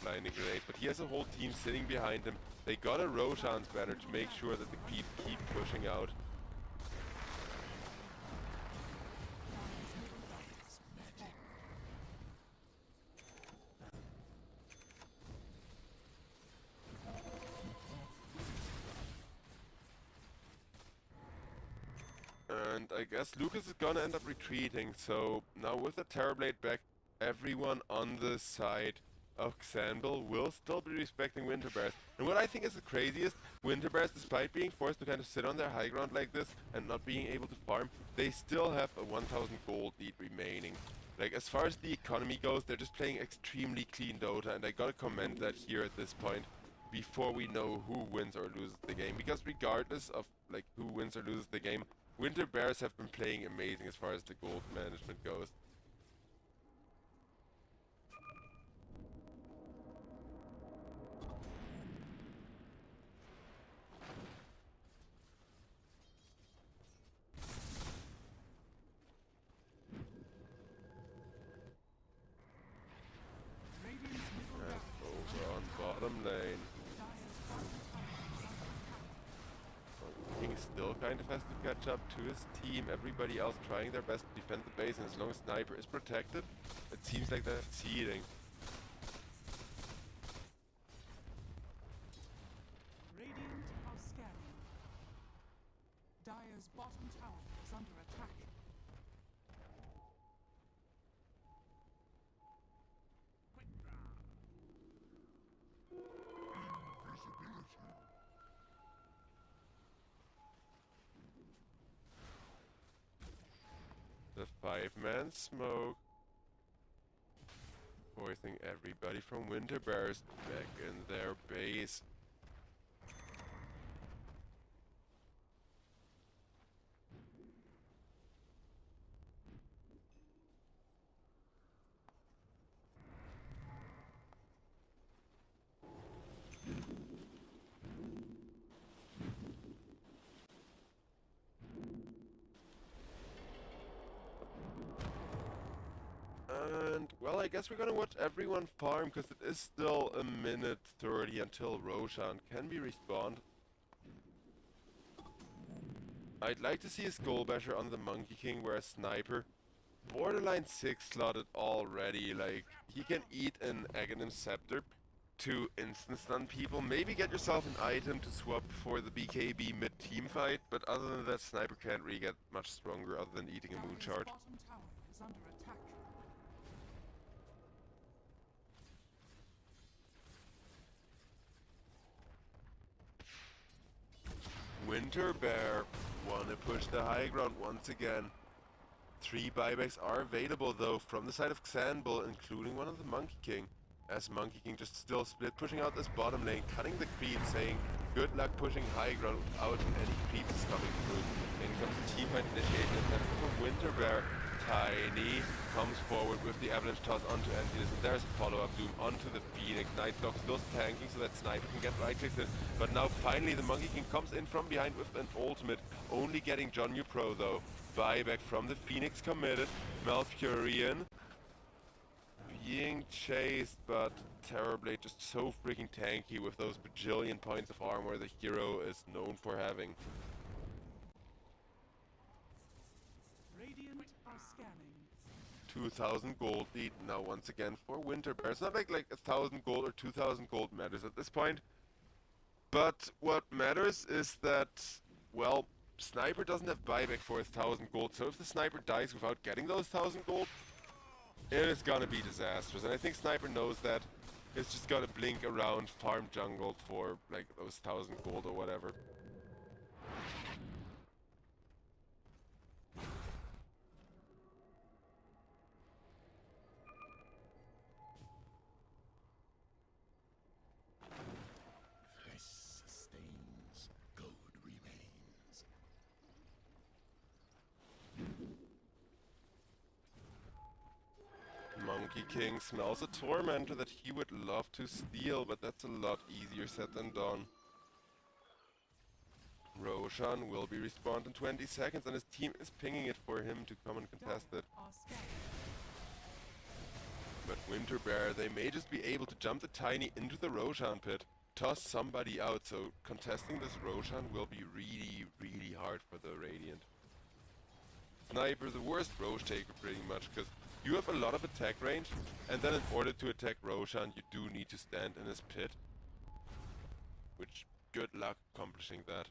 but he has a whole team sitting behind him. They got a Roshan's banner to make sure that the keep pushing out. And I guess Lucas is gonna end up retreating, so now with the Terrorblade back, everyone on the side of xanbl will still be respecting Winter Bears. And what I think is the craziest, Winter Bears, despite being forced to kind of sit on their high ground like this and not being able to farm, they still have a 1000 gold lead remaining. Like, as far as the economy goes, they're just playing extremely clean Dota, and I gotta commend that here at this point, before we know who wins or loses the game. Because regardless of like who wins or loses the game, Winter Bears have been playing amazing as far as the gold management goes. Radiant's middle And barracks. over on bottom lane, Dire's bottom tower is under attack. King still kind of has to catch up to his team. Everybody else trying their best to defend the base, and as long as Sniper is protected, it seems like they're succeeding. Radiant are scanning. Dire's bottom tower is under attack. The 5-man smoke, forcing everybody from Winter Bears back in their base. And, well, I guess we're gonna watch everyone farm, because it is still a minute 30 until Roshan can be respawned. I'd like to see a Skull Basher on the Monkey King, where a Sniper, borderline 6 slotted already, like, he can eat an Aghanim Scepter to instant stun people. Maybe get yourself an item to swap for the BKB mid-team fight, but other than that, Sniper can't really get much stronger other than eating a Moon Dire's Shard. bottom tower is under attack. Winter Bear wanna push the high ground once again. 3 buybacks are available though from the side of xanbl, including one of the Monkey King. As Monkey King just still split, pushing out this bottom lane, cutting the creep, saying, Good luck pushing high ground without any creeps coming through. In comes team fight initiation and for Winter Bear. Tiny comes forward with the avalanche toss onto Antilles, and there's a follow-up doom onto the Phoenix. Nightlock still tanking so that Sniper can get right clicks in, but now finally the Monkey King comes in from behind with an ultimate, only getting John Pro though. Buyback from the Phoenix committed. Malfurion being chased, but Terrorblade just so freaking tanky with those bajillion points of armor the hero is known for having. Radiant are scanning. 2,000 gold lead now once again for Winter Bear. It's not like 1,000 gold or 2,000 gold matters at this point. But what matters is that, well, Sniper doesn't have buyback for 1,000 gold. So if the Sniper dies without getting those 1,000 gold, it is gonna be disastrous. And I think Sniper knows that. It's just gonna blink around, farm jungle for like those 1,000 gold or whatever. Flesh sustains, gold remains. Monkey King smells a Tormentor that he would love to steal, but that's a lot easier said than done. Roshan will be respawned in 20 seconds and his team is pinging it for him to come and contest it. Are scanning. But Winter Bear, they may just be able to jump the Tiny into the Roshan pit, toss somebody out, so contesting this Roshan will be really, really hard for the Radiant. Sniper, the worst Rosh taker pretty much, because you have a lot of attack range, and then in order to attack Roshan, you do need to stand in his pit. Which, good luck accomplishing that.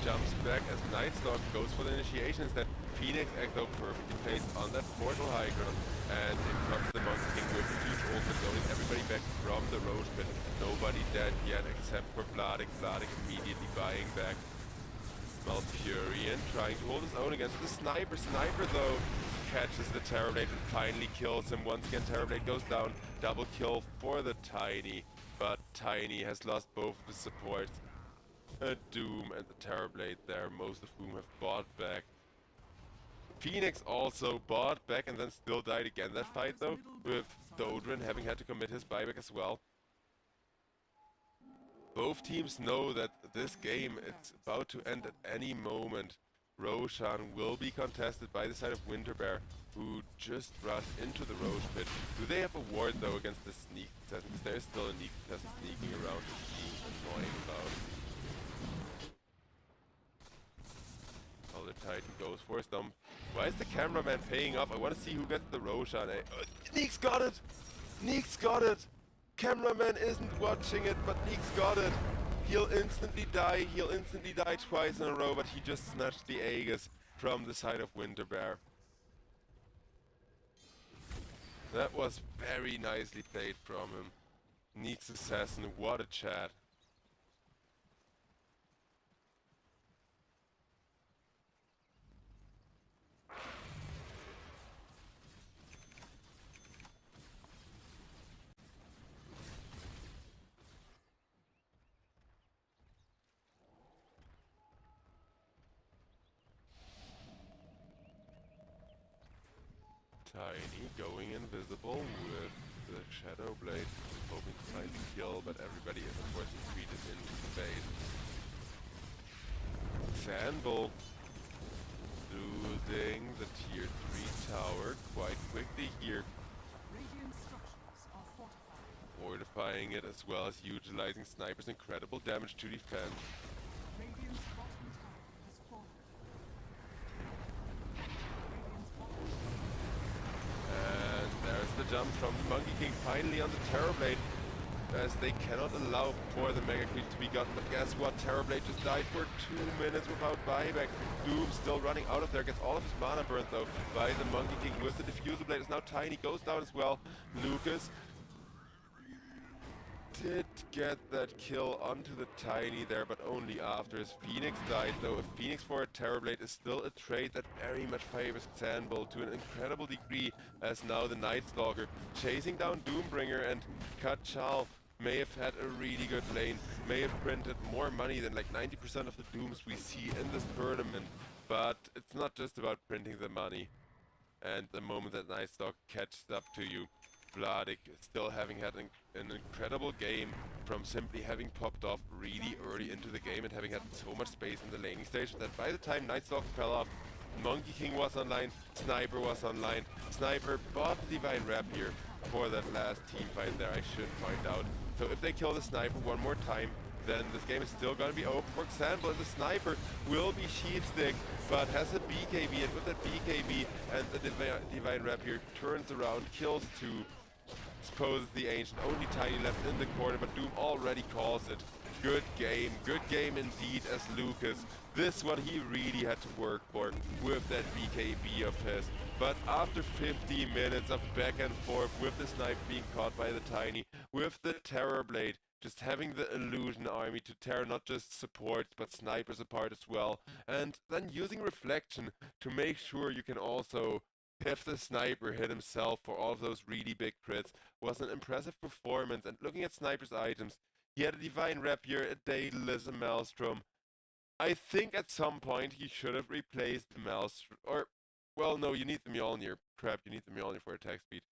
Jumps back as Nightstalk goes for the initiation instead. Phoenix Echo perfectly placed on that portal high ground. And in comes the Monkey King with a huge ultimate loading everybody back from the Roche pit. Nobody dead yet except for Vladik. Vladik immediately buying back. Malfurion trying to hold his own against the Sniper. Sniper though catches the Terrorblade and finally kills him. Once again Terrorblade goes down. Double kill for the Tiny. But Tiny has lost both of his supports. A Doom and the Terrorblade there, most of whom have bought back. Phoenix also bought back and then still died again that fight though, with Dodrin having had to commit his buyback as well. Both teams know that this game it's about to end at any moment. Roshan will be contested by the side of Winter Bear, who just rushed into the Roche pit. Do they have a ward though against the sneak contestant? Because there is still a sneak contestant sneaking around and being annoying about. The Titan goes for his dump. Why is the cameraman paying off? I want to see who gets the Roshan. Neek's got it! Neek's got it! Cameraman isn't watching it, but Neek's got it! He'll instantly die. He'll instantly die twice in a row, but he just snatched the Aegis from the side of Winter Bear. That was very nicely played from him. Neek's assassin, what a chat. Tiny going invisible with the Shadow Blade, hoping to find the kill, but everybody is of course retreated into space. xanbl losing the tier 3 tower quite quickly here. Radiant structures are fortified. Fortifying it as well as utilizing Sniper's incredible damage to defend. Radiant's bottom tower has fallen. Radiant's bottom tower. And there's the jump from the Monkey King finally on the Terrorblade. as they cannot allow for the Mega Creep to be gotten. But guess what? Terrorblade just died for 2 minutes without buyback. Doom still running out of there, gets all of his mana burned though by the Monkey King with the Diffuser Blade. Is now Tiny, goes down as well. Lucas did get that kill onto the Tiny there, but only after his Phoenix died, though. A Phoenix for a Terrorblade is still a trait that very much favors xanbl to an incredible degree, as now the Night Stalker chasing down Doombringer, and Kachal may have had a really good lane, may have printed more money than like 90% of the Dooms we see in this tournament, but it's not just about printing the money. And the moment that Night Stalker catches up to you, Vladik still having had an incredible game from simply having popped off really early into the game and having had so much space in the laning stage that by the time Night Stalker fell off, Monkey King was online, Sniper was online. Sniper bought the Divine Rapier for that last team fight there, I should point out. So if they kill the Sniper one more time, then this game is still going to be over for xanbl, and the Sniper will be Sheepstick, but has a BKB, and with that BKB and the Divine Rapier turns around, kills two, supposes the Ancient, only Tiny left in the corner, but Doom already calls it. Good game indeed as Lucas. This one he really had to work for with that BKB of his. But after 50 minutes of back and forth, with the Sniper being caught by the Tiny, with the Terrorblade, just having the Illusion army to tear not just supports but snipers apart as well, and then using Reflection to make sure you can also have the Sniper hit himself for all of those really big crits, was an impressive performance. And looking at Sniper's items, he had a Divine Rapier, a Daedalus, a Maelstrom. I think at some point he should have replaced the Maelstrom, or, well, no, you need the Mjolnir. Crap, you need the Mjolnir for attack speed.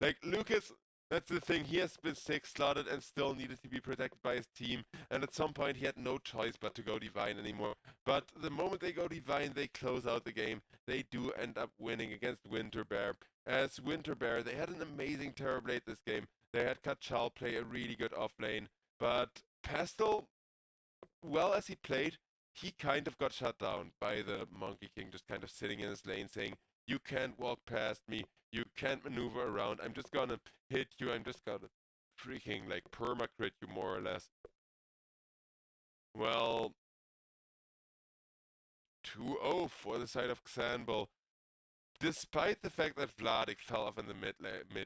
Like, Lucas, that's the thing, he has been 6 slotted and still needed to be protected by his team, and at some point he had no choice but to go Divine anymore. But the moment they go Divine, they close out the game. They do end up winning against Winterbear. As Winterbear, they had an amazing Terrorblade this game. They had Kachal play a really good offlane, but Pastel, well as he played, he kind of got shut down by the Monkey King, just kind of sitting in his lane saying, "You can't walk past me, you can't maneuver around, I'm just gonna hit you, I'm just gonna freaking like perma-crit you more or less." Well, 2-0 for the side of xanbl, despite the fact that Vladik fell off in the mid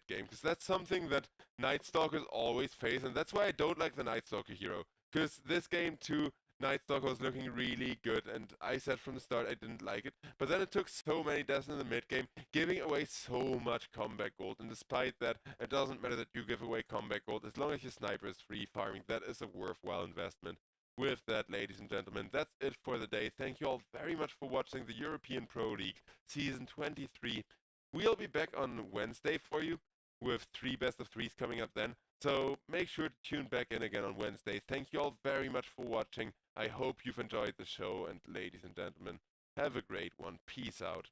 game, because that's something that Night Stalkers always face, and that's why I don't like the Night Stalker hero, because this game too, Night Stalker was looking really good, and I said from the start I didn't like it, but then it took so many deaths in the mid game, giving away so much combat gold, and despite that, it doesn't matter that you give away combat gold, as long as your Sniper is free farming, that is a worthwhile investment. With that, ladies and gentlemen, that's it for the day. Thank you all very much for watching the European Pro League Season 23. We'll be back on Wednesday for you, with 3 best of 3s coming up then. So make sure to tune back in again on Wednesday. Thank you all very much for watching. I hope you've enjoyed the show, and ladies and gentlemen, have a great one. Peace out.